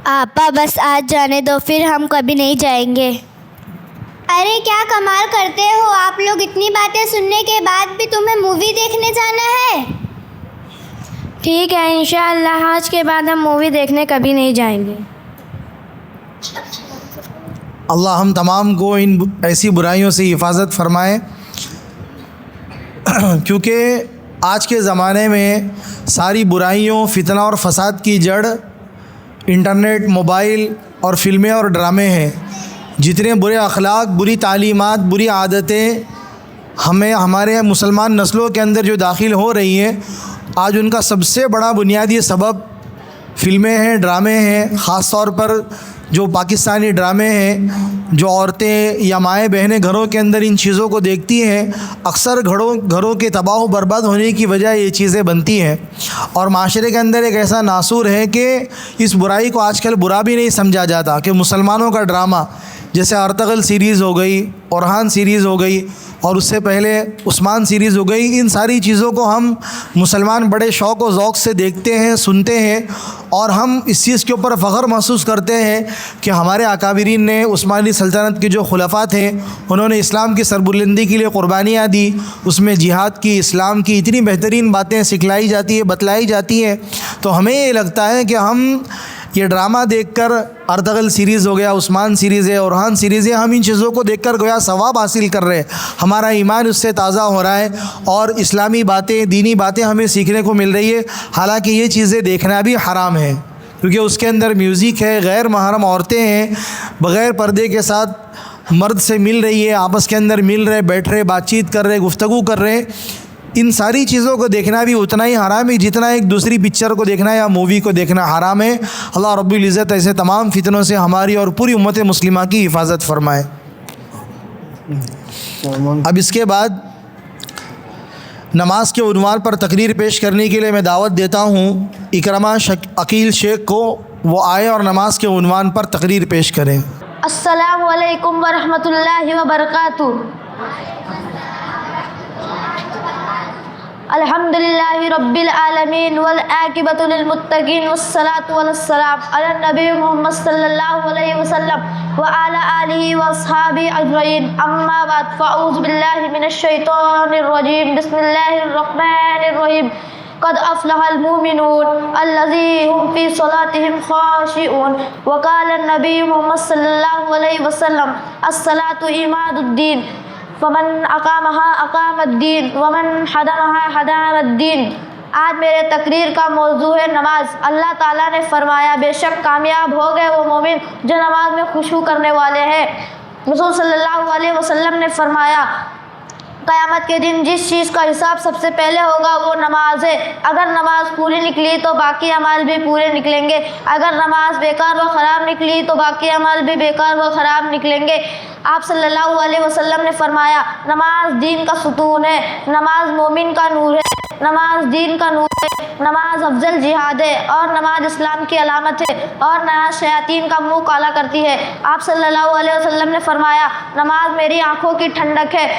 آپا، بس آج جانے دو، پھر ہم کبھی نہیں جائیں گے۔ ارے کیا کمال کرتے ہو آپ لوگ، اتنی باتیں سننے کے بعد بھی تمہیں مووی دیکھنے جانا ہے؟ ٹھیک ہے، انشاءاللہ آج کے بعد ہم مووی دیکھنے کبھی نہیں جائیں گے۔ اللہ ہم تمام کو ان ایسی برائیوں سے حفاظت فرمائے، کیونکہ آج کے زمانے میں ساری برائیوں، فتنہ اور فساد کی جڑ انٹرنیٹ، موبائل اور فلمیں اور ڈرامے ہیں۔ جتنے برے اخلاق، بری تعلیمات، بری عادتیں ہمارے مسلمان نسلوں کے اندر جو داخل ہو رہی ہیں، آج ان کا سب سے بڑا بنیادی سبب فلمیں ہیں، ڈرامے ہیں۔ خاص طور پر جو پاکستانی ڈرامے ہیں، جو عورتیں یا مائیں بہنیں گھروں کے اندر ان چیزوں کو دیکھتی ہیں، اکثر گھروں کے تباہ و برباد ہونے کی وجہ یہ چیزیں بنتی ہیں۔ اور معاشرے کے اندر ایک ایسا ناصور ہے کہ اس برائی کو آج کل برا بھی نہیں سمجھا جاتا، کہ مسلمانوں کا ڈرامہ جیسے ارطغرل سیریز ہو گئی، اورہان سیریز ہو گئی، اور اس سے پہلے عثمان سیریز ہو گئی، ان ساری چیزوں کو ہم مسلمان بڑے شوق و ذوق سے دیکھتے ہیں، سنتے ہیں، اور ہم اس چیز کے اوپر فخر محسوس کرتے ہیں کہ ہمارے اکابرین نے، عثمانی سلطنت کے جو خلفاء تھے، انہوں نے اسلام کی سربلندی کے لیے قربانیاں دی، اس میں جہاد کی، اسلام کی اتنی بہترین باتیں سکھلائی جاتی ہے، بتلائی جاتی ہیں۔ تو ہمیں یہ لگتا ہے کہ ہم یہ ڈرامہ دیکھ کر، ارطغرل سیریز ہو گیا، عثمان سیریز ہے، اورہان سیریز ہے، ہم ان چیزوں کو دیکھ کر گویا ثواب حاصل کر رہے ہیں، ہمارا ایمان اس سے تازہ ہو رہا ہے اور اسلامی باتیں، دینی باتیں ہمیں سیکھنے کو مل رہی ہے۔ حالانکہ یہ چیزیں دیکھنا بھی حرام ہے، کیونکہ اس کے اندر میوزک ہے، غیر محرم عورتیں ہیں، بغیر پردے کے ساتھ مرد سے مل رہی ہے، آپس کے اندر مل رہے، بیٹھ رہے، بات چیت کر رہے، گفتگو کر رہے۔ ان ساری چیزوں کو دیکھنا بھی اتنا ہی حرام ہے جتنا ایک دوسری پکچر کو دیکھنا یا مووی کو دیکھنا حرام ہے۔ اللہ رب العزت ایسے تمام فتنوں سے ہماری اور پوری امت مسلمہ کی حفاظت فرمائے۔ اب اس کے بعد نماز کے عنوان پر تقریر پیش کرنے کے لیے میں دعوت دیتا ہوں اکرمہ عقیل شیخ کو، وہ آئے اور نماز کے عنوان پر تقریر پیش کریں۔ السلام علیکم ورحمۃ اللہ وبرکاتہ. الحمد للہ رب العالمین والعاقبۃ للمتقین والصلاۃ والسلام علی النبی محمد صلی اللہ علیہ وسلم وعلی آلہ واصحابہ اجمعین. اما بعد فاعوذ باللہ من الشیطان الرجیم. بسم اللہ الرحمن الرحیم. قد افلح المؤمنون الذین هم فی صلاتهم خاشعون. وقال النبی محمد صلی اللہ علیہ وسلم الصلاۃ عماد الدین ومن اقامها اقام الدین ومن حضرها حضر الدین. آج میرے تقریر کا موضوع ہے نماز. اللہ تعالیٰ نے فرمایا بے شک کامیاب ہو گئے وہ مومن جو نماز میں خشوع کرنے والے ہیں. رسول صلی اللہ علیہ وسلم نے فرمایا قیامت کے دن جس چیز کا حساب سب سے پہلے ہوگا وہ نماز ہے. اگر نماز پوری نکلی تو باقی اعمال بھی پورے نکلیں گے. اگر نماز بیکار و خراب نکلی تو باقی اعمال بھی بیکار و خراب نکلیں گے. آپ صلی اللہ علیہ وسلم نے فرمایا نماز دین کا ستون ہے, نماز مومن کا نور ہے, نماز دین کا نور ہے, نماز افضل جہاد ہے اور نماز اسلام کی علامت ہے اور نماز شیاطین کا منہ کالا کرتی ہے. آپ صلی اللہ علیہ وسلم نے فرمایا نماز میری آنکھوں کی ٹھنڈک ہے.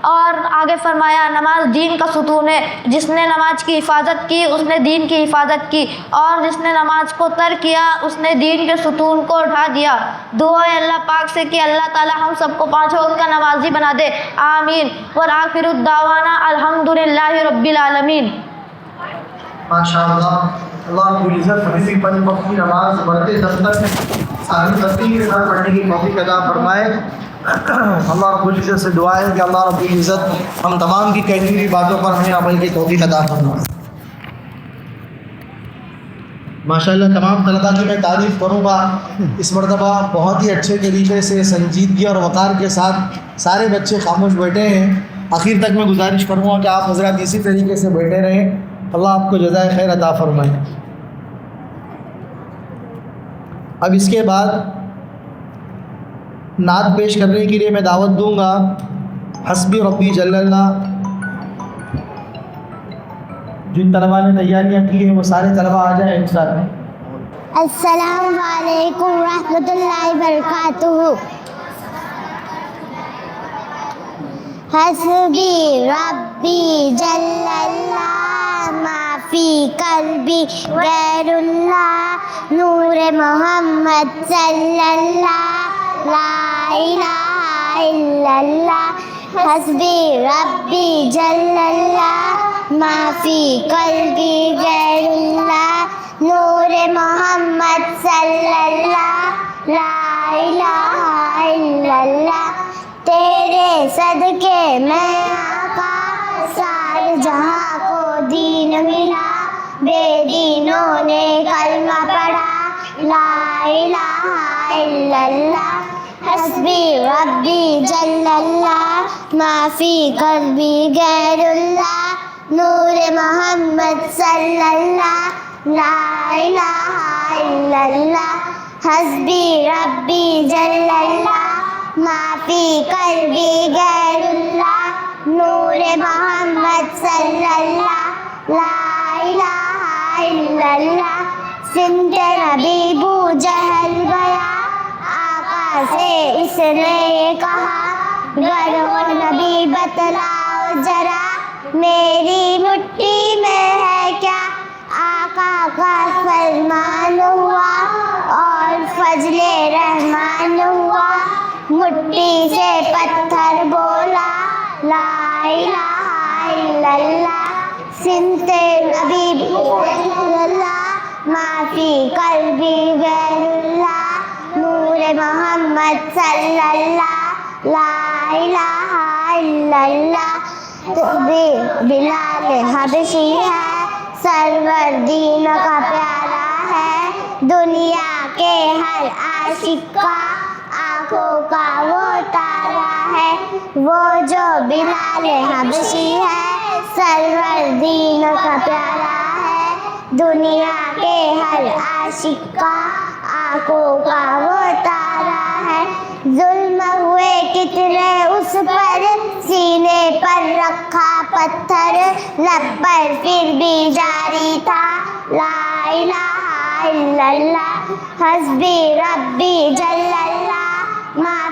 اور آگے فرمایا نماز دین کا ستون ہے. جس نے نماز کی حفاظت کی اس نے دین کی حفاظت کی اور جس نے نماز کو ترک کیا اس نے دین کے ستون کو اٹھا دیا. دعا ہے اللہ پاک سے کہ اللہ تعالی ہم سب کو 5 وقت کا نمازی بنا دے. آمین. وآخر الدعوانا الحمدللہ رب العالمین. ماشاء اللہ. اللہ رب العزت ہمیں بھی 5 وقت کی نماز بڑھتے دم تک ساری ترتیب کے ساتھ پڑھنے کی توفیق عطا فرمائے. اللہ رب العزت سے دعا ہے کہ اللہ رب العزت ہم تمام کی کہی ہوئی باتوں پر ہمیں عمل کی توفیق عطا فرمائے. ماشاء اللہ تمام طلباء کی میں تعریف کروں گا. اس مرتبہ بہت ہی اچھے طریقے سے سنجیدگی اور وقار کے ساتھ سارے بچے خاموش بیٹھے ہیں. آخر تک میں گزارش کروں گا کہ آپ حضرات اسی طریقے سے بیٹھے رہیں. اللہ آپ کو جزائے خیر عطا فرمائے. اب اس کے بعد نعت پیش کرنے کے لیے میں دعوت دوں گا حسبی ربی جل اللہ. جن طلباء نے تیاریاں کی ہیں وہ سارے طلباء آ جائیں انشاءاللہ. السلام علیکم ورحمۃ اللہ وبرکاتہ. حسبی ربی جل اللہ ما فی قلبی غیر اللہ نور محمد صلی اللہ لا الہ الا اللہ. حسبی ربی جل اللہ ما فی قلبی غیر اللہ نور محمد صلی اللہ لا الہ الا اللہ. تیرے صدقے میں آقا سارے جہاں کو دین ملا. بے دینوں نے کلمہ پڑھا لا الہ الا اللہ. حسبی ربی جل اللہ ما فی قلبی غیر اللہ نور محمد صلی اللہ لا الہ الا اللہ. حسبی ربی جل اللہ ما فی قلبی غیر اللہ نور محمد صلی اللہ لا الہ الا اللہ. سمت نبی بو جہل گیا آقا سے اس نے کہا گر ہو نبی بتلاؤ ذرا میری مٹھی میں ہے کیا. آقا کا فرمان ہوا اور فضل رحمان ہوا. مٹھی سے پتھر بولا لا الہ الا اللہ. سمت نبی اللہ ما فی قلبی غیر اللہ نور محمد صلی اللہ لا الہ الا اللہ. بلال حبشی ہے سرور دین کا پیارا ہے. دنیا کے ہر عاشق کا آنکھوں کا وہ تارا ہے. وہ جو بلال حبشی ہے سرور دین کا پیارا ہے. دنیا کے ہر عاشق کا آنکھوں کا وہ تارا ہے. ظلم ہوئے کتنے اس پر سینے پر رکھا پتھر لب پر پھر بھی جاری تھا لا الہ الا اللہ. حسبی ربی جل اللہ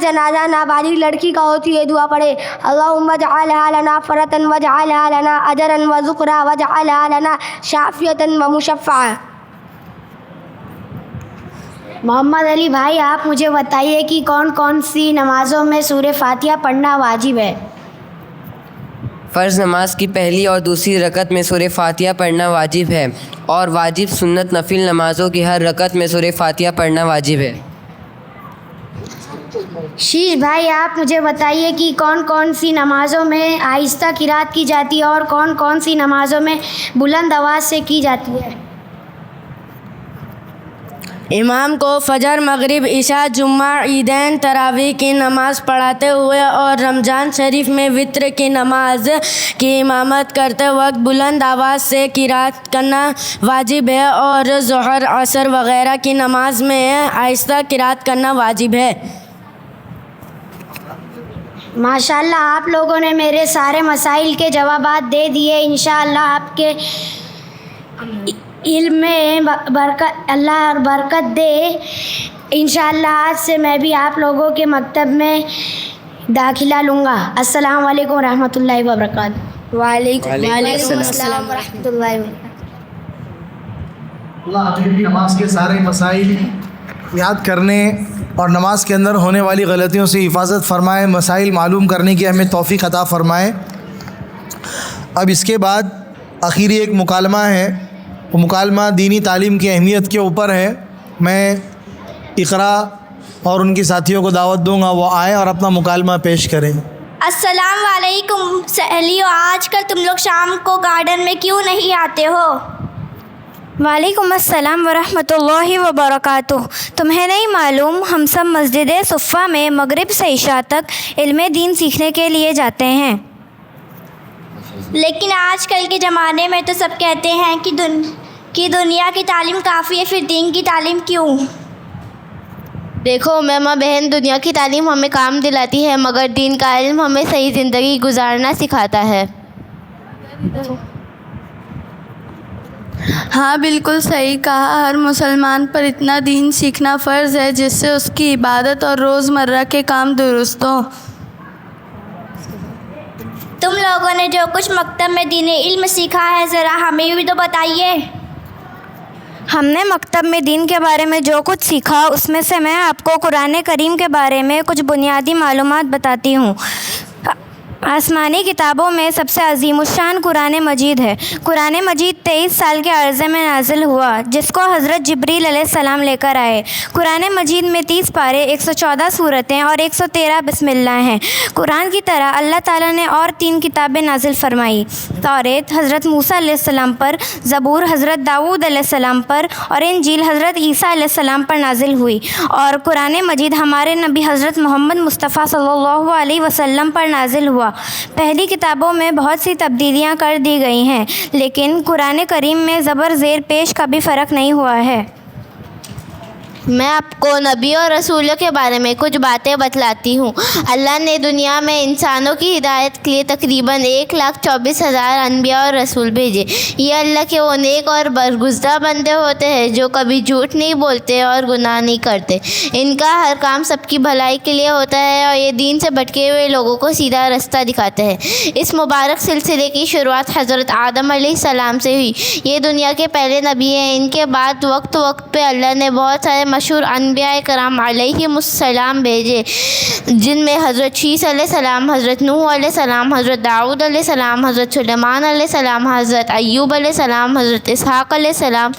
جنازہ نابالغ لڑکی کا ہوتی ہے دعا پڑھے اللہم اجعلها لنا فرۃ واجعلها لنا اجرا وذکرا واجعلها لنا شافیۃ ومشفعہ۔ محمد علی بھائی، آپ مجھے بتائیے کہ کون کون سی نمازوں میں سورہ فاتحہ پڑھنا واجب ہے؟ فرض نماز کی پہلی اور دوسری رکعت میں سورہ فاتحہ پڑھنا واجب ہے، اور واجب سنت نفل نمازوں کی ہر رکعت میں سورہ فاتحہ پڑھنا واجب ہے۔ شیش بھائی، آپ مجھے بتائیے کہ کون کون سی نمازوں میں آہستہ قرات کی جاتی ہے اور کون کون سی نمازوں میں بلند آواز سے کی جاتی ہے؟ امام کو فجر، مغرب، عشاء، جمعہ، عیدین، تراویح کی نماز پڑھاتے ہوئے اور رمضان شریف میں وتر کی نماز کی امامت کرتے وقت بلند آواز سے قرات کرنا واجب ہے، اور ظہر، عصر وغیرہ کی نماز میں آہستہ قرات کرنا واجب ہے۔ ماشاءاللہ، آپ لوگوں نے میرے سارے مسائل کے جوابات دے دیے۔ انشاءاللہ آپ کے علم میں اللہ برکت دے۔ انشاءاللہ آج سے میں بھی آپ لوگوں کے مکتب میں داخلہ لوں گا۔ السلام علیکم ورحمۃ اللہ وبرکاتہ۔ وعلیکم السلام ورحمۃ اللہ وبرکاتہ۔ اللہ ہمیں بھی نماز کے سارے مسائل یاد کرنے اور نماز کے اندر ہونے والی غلطیوں سے حفاظت فرمائے، مسائل معلوم کرنے کی ہمیں توفیق عطا فرمائے۔ اب اس کے بعد آخری ایک مکالمہ ہے، وہ مکالمہ دینی تعلیم کی اہمیت کے اوپر ہے۔ میں اقرا اور ان کی ساتھیوں کو دعوت دوں گا، وہ آئیں اور اپنا مکالمہ پیش کریں۔ السلام علیکم سہیلیوں، آج کل تم لوگ شام کو گارڈن میں کیوں نہیں آتے ہو؟ وعلیکم السلام ورحمۃ اللہ وبرکاتہ۔ تمہیں نہیں معلوم ہم سب مسجد صفہ میں مغرب سے عشاء تک علم دین سیکھنے کے لیے جاتے ہیں۔ لیکن آج کل کے زمانے میں تو سب کہتے ہیں کہ دنیا کی تعلیم کافی ہے، پھر دین کی تعلیم کیوں؟ دیکھو ماما بہن، دنیا کی تعلیم ہمیں کام دلاتی ہے، مگر دین کا علم ہمیں صحیح زندگی گزارنا سکھاتا ہے۔ ہاں بالکل صحیح کہا، ہر مسلمان پر اتنا دین سیکھنا فرض ہے جس سے اس کی عبادت اور روزمرہ کے کام درست ہوں۔ تم لوگوں نے جو کچھ مکتب میں دین علم سیکھا ہے ذرا ہمیں بھی تو بتائیے۔ ہم نے مکتب میں دین کے بارے میں جو کچھ سیکھا اس میں سے میں آپ کو قرآن کریم کے بارے میں کچھ بنیادی معلومات بتاتی ہوں۔ آسمانی کتابوں میں سب سے عظیم الشان قرآن مجید ہے۔ قرآن مجید 23 سال کے عرصے میں نازل ہوا، جس کو حضرت جبریل علیہ السلام لے کر آئے۔ قرآن مجید میں 30 پارے، 114 سورتیں اور 113 بسم اللہ ہیں۔ قرآن کی طرح اللہ تعالیٰ نے اور 3 کتابیں نازل فرمائی، توریت حضرت موسیٰ علیہ السلام پر، زبور حضرت داؤد علیہ السلام پر، اور انجیل حضرت عیسیٰ علیہ السلام پر نازل ہوئی، اور قرآن مجید ہمارے نبی حضرت محمد مصطفیٰ صلی اللہ علیہ وسلم پر نازل ہوا۔ پہلی کتابوں میں بہت سی تبدیلیاں کر دی گئی ہیں، لیکن قرآن کریم میں زبر زیر پیش کا بھی فرق نہیں ہوا ہے۔ میں آپ کو نبی اور رسولوں کے بارے میں کچھ باتیں بتلاتی ہوں۔ اللہ نے دنیا میں انسانوں کی ہدایت کے لیے تقریباً 1,24,000 انبیاء اور رسول بھیجے۔ یہ اللہ کے وہ نیک اور برگزیدہ بندے ہوتے ہیں جو کبھی جھوٹ نہیں بولتے اور گناہ نہیں کرتے۔ ان کا ہر کام سب کی بھلائی کے لیے ہوتا ہے، اور یہ دین سے بھٹکے ہوئے لوگوں کو سیدھا رستہ دکھاتے ہیں۔ اس مبارک سلسلے کی شروعات حضرت آدم علیہ السلام سے ہوئی۔ یہ دنیا کے پہلے نبی ہیں۔ ان کے بعد وقت وقت پہ اللہ نے بہت سارے مشہور انبیاء کرام علیہم السلام بھیجے، جن میں حضرت شیس علیہ السلام، حضرت نوح علیہ السلام، حضرت داؤد علیہ السلام، حضرت سلیمان علیہ السلام، حضرت ایوب علیہ السلام، حضرت اسحاق علیہ السلام،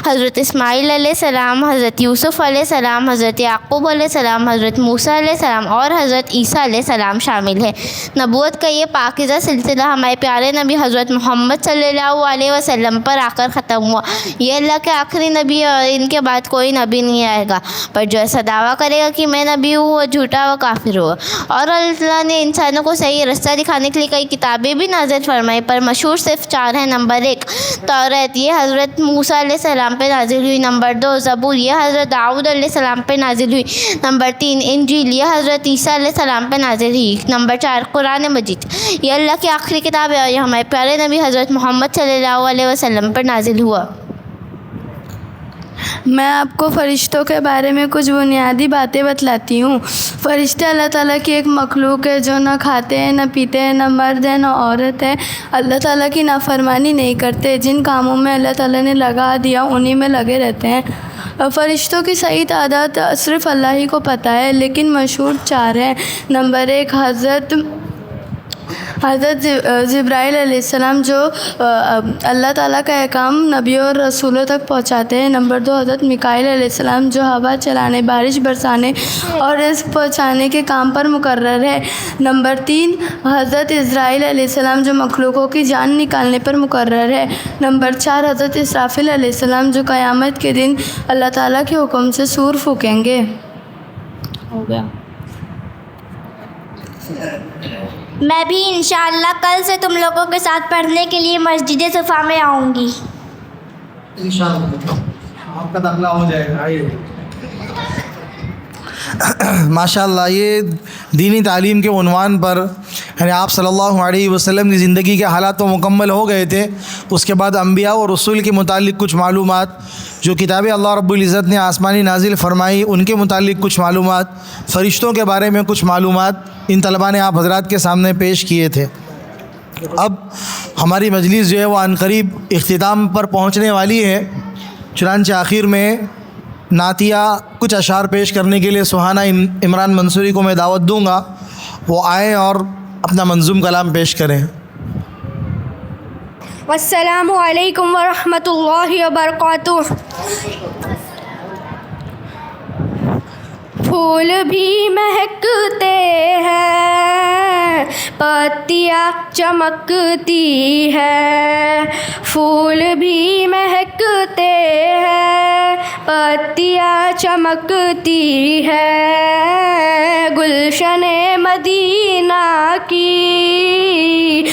حضرت اسماعیل علیہ السلام، حضرت یوسف علیہ السلام، حضرت یعقوب علیہ السلام، حضرت موسیٰ علیہ السلام اور حضرت عیسیٰ علیہ السلام شامل ہیں۔ نبوت کا یہ پاکیزہ سلسلہ ہمارے پیارے نبی حضرت محمد صلی اللہ علیہ وسلم پر آ کر ختم ہوا۔ یہ اللہ کے آخری نبی ہے اور ان کے بعد کوئی نبی نہیں آئے گا، پر جو ایسا دعویٰ کرے گا کہ میں نبی ہوں وہ جھوٹا و کافر ہوگا۔ اور اللہ نے انسانوں کو صحیح رستہ دکھانے کے لیے کئی کتابیں بھی نازل فرمائی، پر مشہور صرف 4 ہیں۔ نمبر 1 توریت، یہ حضرت موسیٰ علیہ السلام پہ نازل ہوئی۔ نمبر 2 زبور، یہ حضرت داؤد علیہ السلام پہ نازل ہوئی۔ نمبر 3 انجیل، یہ حضرت عیسیٰ علیہ السلام پہ نازل ہوئی۔ نمبر 4 قرآن مجید، یہ اللہ کی آخری کتاب ہے اور یہ ہمارے پیارے نبی حضرت محمد صلی اللہ علیہ وسلم پر نازل ہوا۔ میں آپ کو فرشتوں کے بارے میں کچھ بنیادی باتیں بتلاتی ہوں۔ فرشتے اللہ تعالیٰ کی ایک مخلوق ہے جو نہ کھاتے ہیں، نہ پیتے ہیں، نہ مرد ہے، نہ عورت ہے۔ اللہ تعالیٰ کی نافرمانی نہیں کرتے، جن کاموں میں اللہ تعالیٰ نے لگا دیا انہی میں لگے رہتے ہیں۔ فرشتوں کی صحیح تعداد صرف اللہ ہی کو پتہ ہے، لیکن مشہور 4 ہیں۔ نمبر 1 حضرت جبرائیل علیہ السلام جو اللہ تعالیٰ کا احکام نبیوں اور رسولوں تک پہنچاتے ہیں۔ نمبر 2 حضرت میکائیل علیہ السلام جو ہوا چلانے، بارش برسانے اور رزق پہنچانے کے کام پر مقرر ہے۔ نمبر 3 حضرت اسرائیل علیہ السلام جو مخلوقوں کی جان نکالنے پر مقرر ہے۔ نمبر 4 حضرت اسرافیل علیہ السلام جو قیامت کے دن اللہ تعالیٰ کے حکم سے سور پھونکیں گے۔ ہو گیا۔ میں بھی انشاءاللہ کل سے تم لوگوں کے ساتھ پڑھنے کے لیے مسجد صفا میں آؤں گی۔ انشاءاللہ آپ کا داخلہ ہو جائے گا۔ آئیے ماشاءاللہ، یہ دینی تعلیم کے عنوان پر یعنی آپ صلی اللہ علیہ وسلم کی زندگی کے حالات تو مکمل ہو گئے تھے، اس کے بعد انبیاء اور رسول کے متعلق کچھ معلومات، جو کتابیں اللہ رب العزت نے آسمانی نازل فرمائی ان کے متعلق کچھ معلومات، فرشتوں کے بارے میں کچھ معلومات ان طلباء نے آپ حضرات کے سامنے پیش کیے تھے۔ اب ہماری مجلس جو ہے وہ عنقریب اختتام پر پہنچنے والی ہے، چنانچہ آخر میں نعتیہ کچھ اشعار پیش کرنے کے لیے سہانا عمران منصوری کو میں دعوت دوں گا، وہ آئیں اور اپنا منظوم کلام پیش کریں۔ السلام علیکم ورحمۃ اللہ وبرکاتہ۔ پھول بھی مہکتے ہیں، پتیاں چمکتی ہے، پھول بھی مہکتے ہیں، پتیاں چمکتی ہے، گلشن مدینہ کی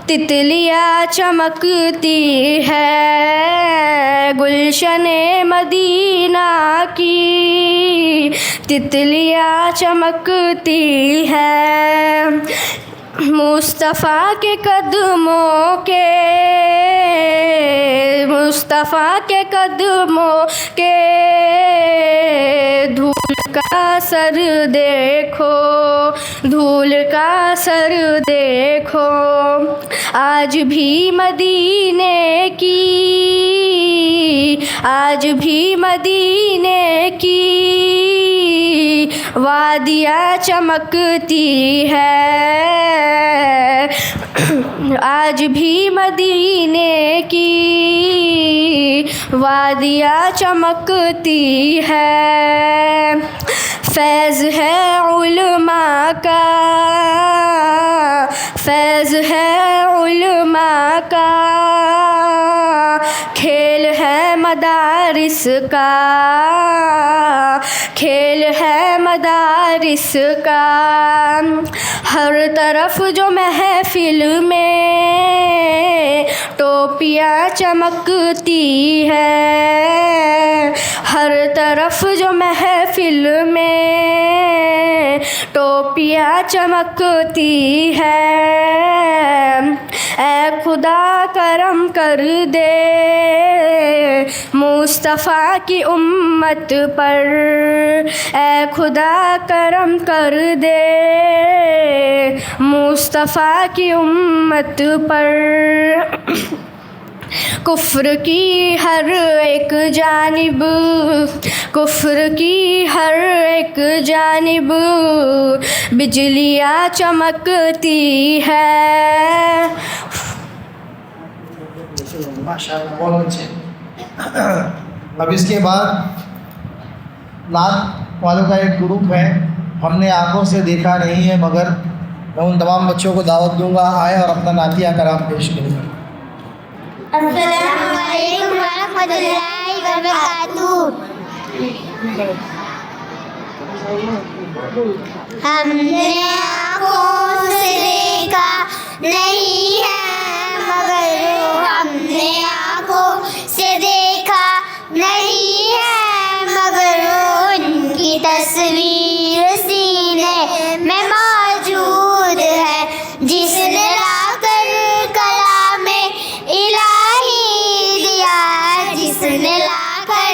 تتلیاں چمکتی ہے، گلشن مدینہ کی تتلیاں چمکتی ہے، مصطفیٰ کے قدموں کے، مصطفیٰ کے قدموں کے دھول کا سر دیکھو، دھول کا سر دیکھو، آج بھی مدینے کی، آج بھی مدینے کی وادیاں چمکتی ہے، آج بھی مدینے کی وادیاں چمکتی ہے، فیض ہے علماء کا، فیض ہے علماء کا، کھیل ہے مدارس کا، کھیل ہے مدارس کا، ہر طرف جو محفل میں ٹوپیاں چمکتی ہے، ہر طرف جو محفل میں ٹوپیاں چمکتی ہے، اے خدا کرم کر دے مصطفیٰ کی امت پر، اے خدا کرم کر دے مصطفیٰ کی امت پر، کفر کی ہر ایک جانب، کفر کی ہر ایک جانب بجلیاں چمکتی ہے۔ ماشاءاللہ بہت اچھے۔ اب اس کے بعد نعت والوں کا ایک گروپ ہے، ہم نے آنکھوں سے دیکھا نہیں ہے مگر میں ان تمام بچوں کو دعوت دوں گا آئے اور اپنا نعتیہ کلام پیش کریں۔ السلام علیکم ورحمۃ اللہ وبرکاتہ۔ ہم نے آنکھوں سے دیکھا نہیں ہے مگر ہم نے آنکھوں سے دیکھا نہیں ہے مگر ان کی تصویر سینے میں موجود ہے، جس نے لا کر کلام الہی دیا، جس نے لا کر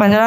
15,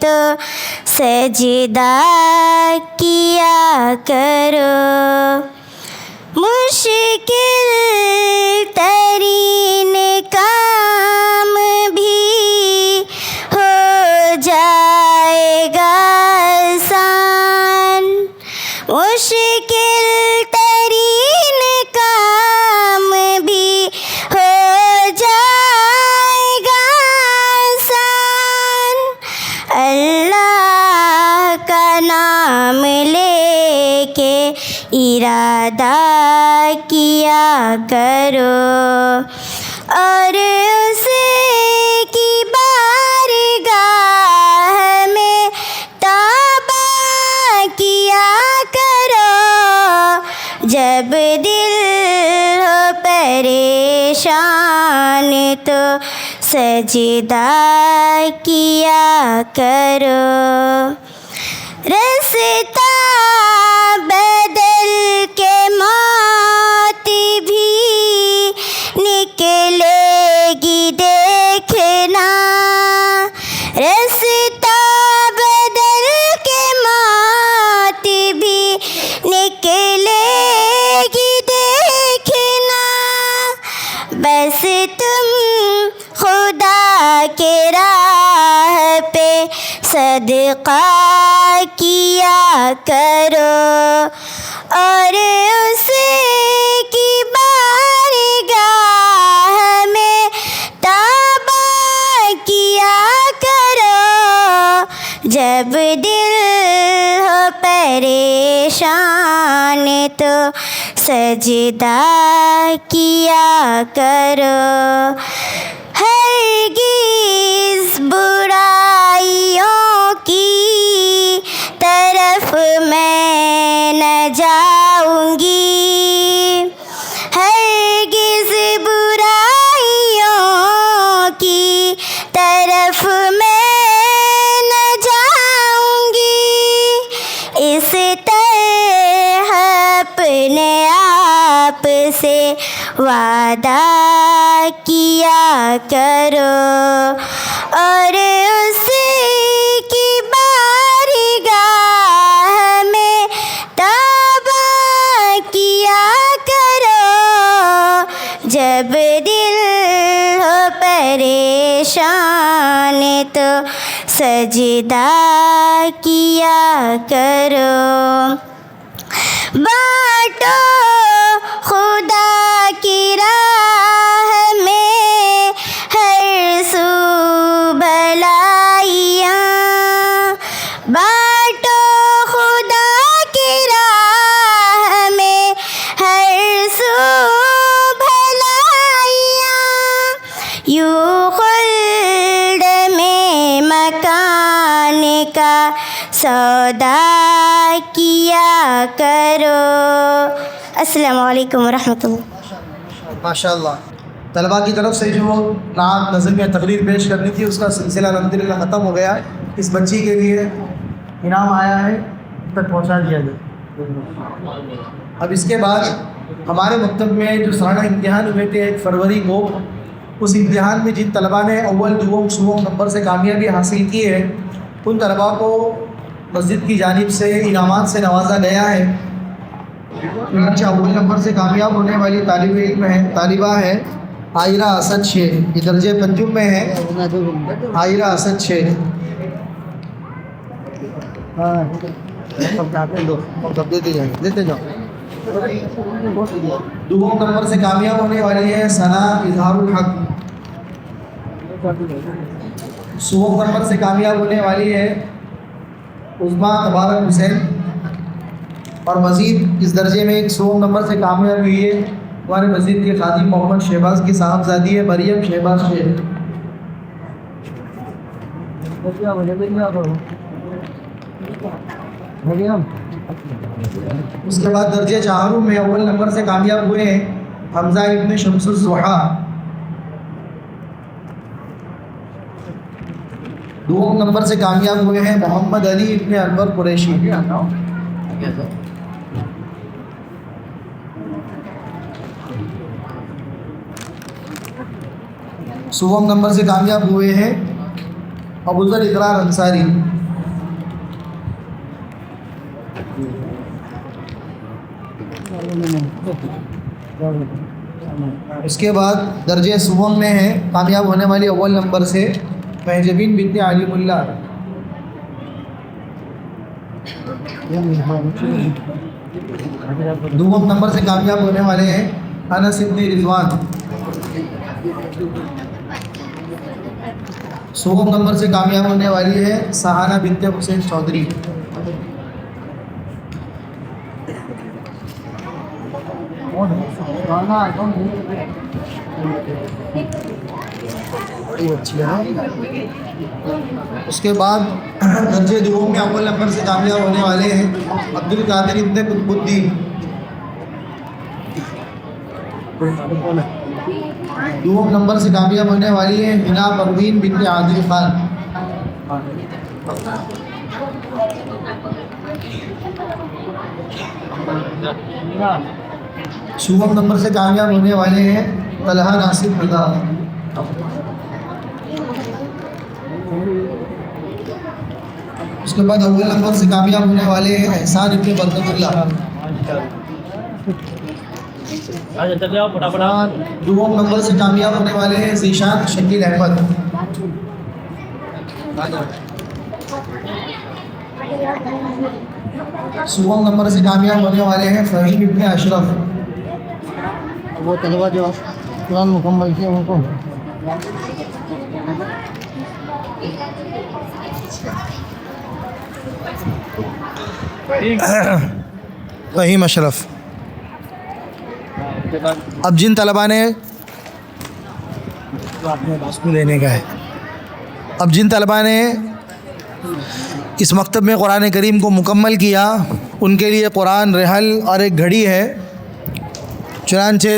تو سجدہ کیا کرو. مشکل ترین کام بھی ہو جائے گا آسان. مشکل ترین کام بھی ہو جائے گا آسان. اللہ کا نام لے کے ارادہ کیا کرو اور اس کی بارگاہ میں توبہ کیا کرو. جب دل ہو پریشان تو سجدہ کیا کرو. رستہ بدل کے موت بھی نکلے گی دیکھنا. رستہ بدل کے موت بھی نکلے گی دیکھنا. بس تم خدا کے راہ پہ صدقہ کیا کرو اور اس کی بارگاہ میں توبہ کیا کرو. جب دل ہو پریشان تو سجدہ کیا کرو. ہرگز برائیوں کی طرف میں نہ جاؤں گی. ہرگز برائیوں کی طرف میں نہ جاؤں گی. اس طرح اپنے آپ سے وعدہ کیا کرو اور اس کی بارگاہ میں توبہ کیا کرو. جب دل ہو پریشان تو سجدہ کیا کرو. بانٹو خدا کی راہ میں ہر سو بھلائیاں. بانٹو خدا کی راہ میں ہر سو بھلائیاں. یوں خلد میں مکان کا سودا کیا کرو. السلام علیکم ورحمۃ اللہ. ماشاء اللہ. طلباء کی طرف سے جو نعت نظم یا تقریر پیش کرنی تھی اس کا سلسلہ الحمدللہ ختم ہو گیا ہے. اس بچی کے لیے انعام آیا ہے, تک پہنچا دیا گیا. اب اس کے بعد ہمارے مکتب میں جو سالانہ امتحان ہوئے تھے 1 فروری کو, اس امتحان میں جن طلباء نے اول دوم سوم نمبر سے کامیابی حاصل کی ہے ان طلباء کو مسجد کی جانب سے انعامات سے نوازا گیا ہے. چنانچہ اول نمبر سے کامیاب ہونے والی طالب علم ہے, طالبہ ہے عائرہ اسد شیخ. یہ درجہ پنجم میں ہے. عائرہ اسد شیخ دیتے جاؤ. دوم نمبر سے کامیاب ہونے والی ہے ثنا اظہار الحق. سوم نمبر سے کامیاب ہونے والی ہے عظمیٰ تبارک حسین. اور مزید اس درجے میں ایک سوم نمبر سے کامیاب ہوئی ہے ہمارے مسجد کے خادم محمد شہباز کی صاحبزادی ہے مریم شہباز شیخ. اس کے بعد درجہ چہارم میں اول نمبر سے کامیاب ہوئے ہیں حمزہ ابن شمس الضحیٰ. دوم نمبر سے کامیاب ہوئے ہیں محمد علی ابن انور قریشی. سوم نمبر سے کامیاب ہوئے ہیں ابوذر اقرار انصاری. اس کے بعد درجہ سوم میں ہے کامیاب ہونے والی اول نمبر سے مہجبین بنت علیم اللہ. دوم نمبر سے کامیاب ہونے والے ہیں انس ابن رضوان. سوم نمبر سے کامیاب ہونے والی ہے سہانہ بنت حسین چودھری. اس کے بعد درجہ دوم میں اول نمبر سے کامیاب ہونے والے ہیں عبد القادر ابن قطب الدین. دوم نمبر سے کامیاب ہونے والی ہے ہنا پروین بنت عادل خان. سوم نمبر سے کامیاب ہونے والے ہیں طلحہ ناصر رضا. اس کے بعد اول نمبر سے کامیاب ہونے والے ہیں احسان ابن برکت اللہ. دوم نمبر سے کامیاب ہونے والے ہیں ذیشان شکیل احمد. سوم نمبر سے کامیاب ہونے والے ہیں فہیم ابن اشرف. وہ طلبہ جو قرآن مکمل کیا ان کو فہیم اشرف. اب جن طلباء نے لینے کا ہے اب جن طلباء نے اس مکتب میں قرآن کریم کو مکمل کیا ان کے لیے قرآن رحل اور ایک گھڑی ہے. چنانچہ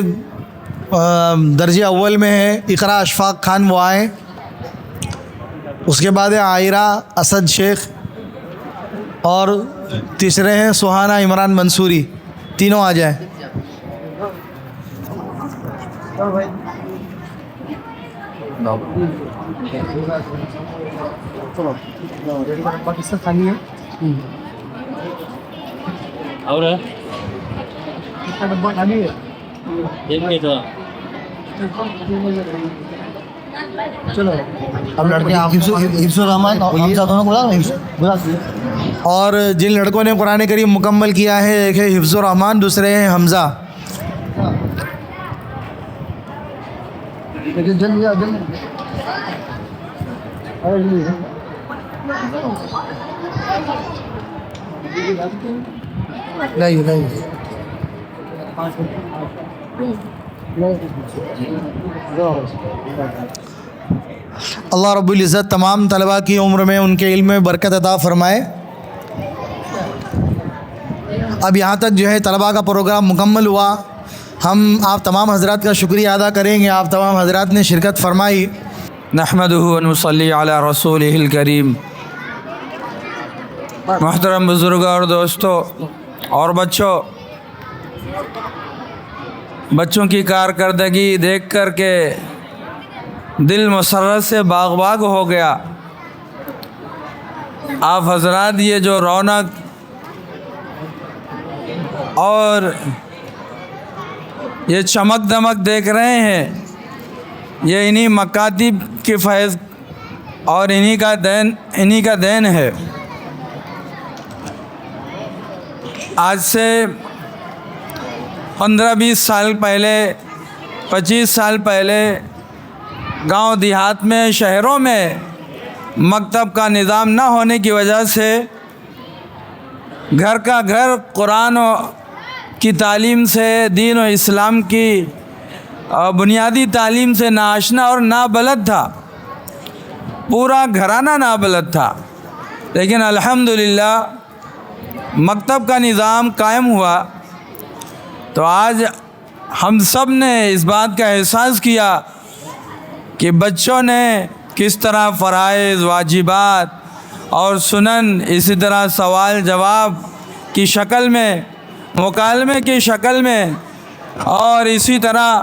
درجہ اول میں ہے اقرا اشفاق خان وہ آئیں. اس کے بعد ہے عائرہ اسد شیخ اور تیسرے ہیں سہانہ عمران منصوری. تینوں آ جائیں. اور چلو اب لڑکے حفظ الرحمان اور جن لڑکوں نے قرآن کریم مکمل کیا ہے ایک ہے حفظ الرحمان دوسرے ہیں حمزہ. اللہ رب العزت تمام طلباء کی عمر میں ان کے علم میں برکت عطا فرمائے. اب یہاں تک جو ہے طلباء کا پروگرام مکمل ہوا. ہم آپ تمام حضرات کا شکریہ ادا کریں گے. آپ تمام حضرات نے شرکت فرمائی. نحمدہ و نصلی علی رسولہ الکریم. محترم بزرگوں اور دوستوں اور بچوں کی کارکردگی دیکھ کر کے دل مسرت سے باغ باغ ہو گیا. آپ حضرات یہ جو رونق اور یہ چمک دمک دیکھ رہے ہیں یہ انہی مکاتب کی فیض اور انہی کا دین ہے. آج سے 15-20 سال پہلے 25 سال پہلے گاؤں دیہات میں شہروں میں مکتب کا نظام نہ ہونے کی وجہ سے گھر کا گھر قرآن کی تعلیم سے دین و اسلام کی بنیادی تعلیم سے ناآشنا اور نابلد تھا. پورا گھرانہ نابلد تھا. لیکن الحمدللہ مکتب کا نظام قائم ہوا تو آج ہم سب نے اس بات کا احساس کیا کہ بچوں نے کس طرح فرائض واجبات اور سنن اسی طرح سوال جواب کی شکل میں مکالمے کی شکل میں اور اسی طرح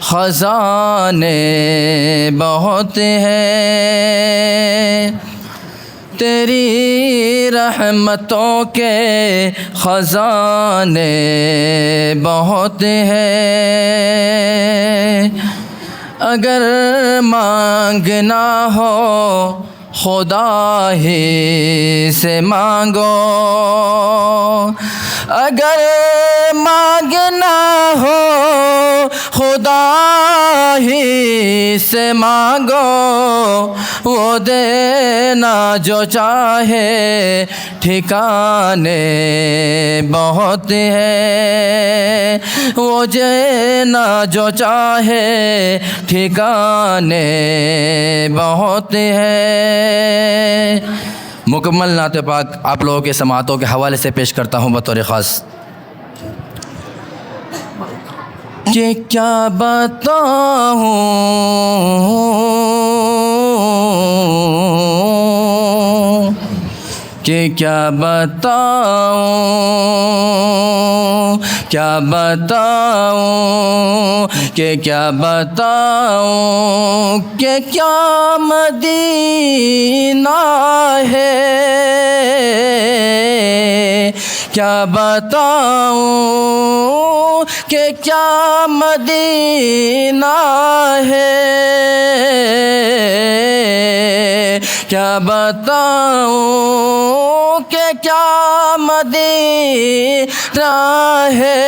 خزانے بہت ہیں، تیری رحمتوں کے خزانے بہت ہیں، اگر مانگنا ہو خدا ہی سے مانگو، اگر مانگنا ہو خدا ہی سے مانگو، وہ دینا جو چاہے ٹھکانے بہت ہیں، وہ دینا جو چاہے ٹھکانے بہت ہیں۔ مکمل نعت پاک آپ لوگوں کے سماعتوں کے حوالے سے پیش کرتا ہوں بطور خاص۔ کہ کیا بتاؤں کہ کیا بتاؤں، کیا بتاؤں، کہ کیا بتاؤں، کہ کیا مدینہ ہے، کیا بتاؤں کہ کیا مدینہ ہے، کیا بتاؤں کہ کیا مدینہ ہے،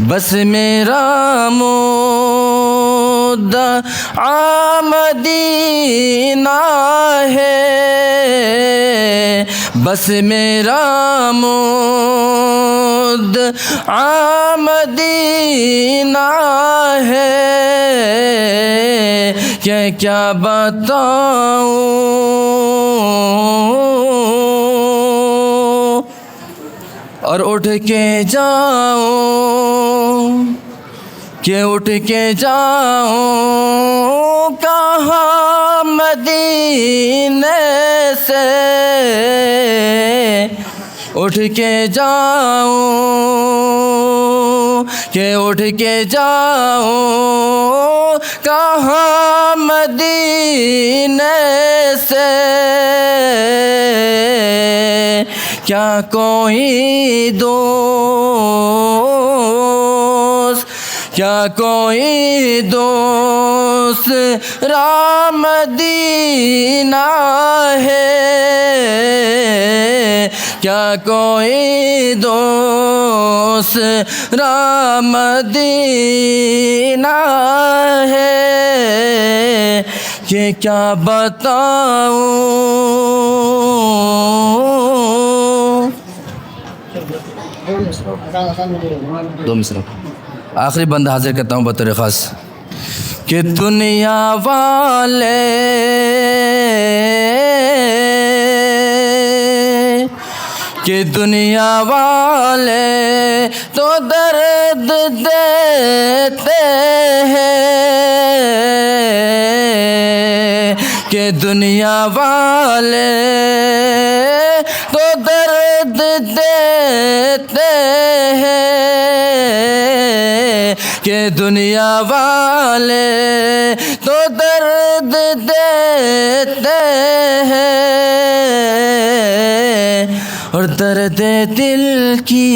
بس میرا مدعا مدینہ ہے، بس میرا مدعا مدینہ ہے، کہ کیا بتاؤں، اور اٹھ کے جاؤں، کہ اٹھ کے جاؤں کہاں مدینے سے، اٹھ کے جاؤں، کہ اٹھ کے جاؤں کہاں مدینے سے، کیا کوئی دوست، کیا کوئی دوست مدینہ ہے، کیا کوئی دوست مدینہ ہے، کہ کیا بتاؤں۔ دو مصرع آخری بند حاضر کرتا ہوں بطور خاص، کہ دنیا والے کہ دنیا والے تو درد دیتے ہیں، کہ دنیا والے تو درد دیتے ہیں، کہ دنیا والے تو درد دیتے ہیں، اور درد دل کی،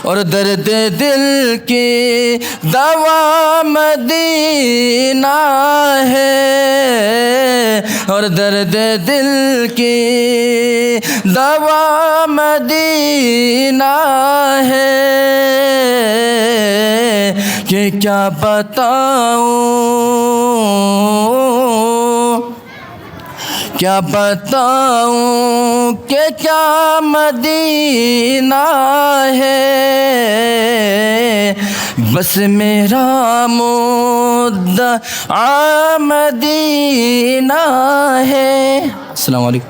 اور درد دل کی دوا مدینہ ہے، اور درد دل کی دوا مدینہ ہے، کہ کیا بتاؤں، کیا بتاؤں کہ کیا مدینہ ہے، بس میرا مدعا مدینہ ہے۔ السلام علیکم۔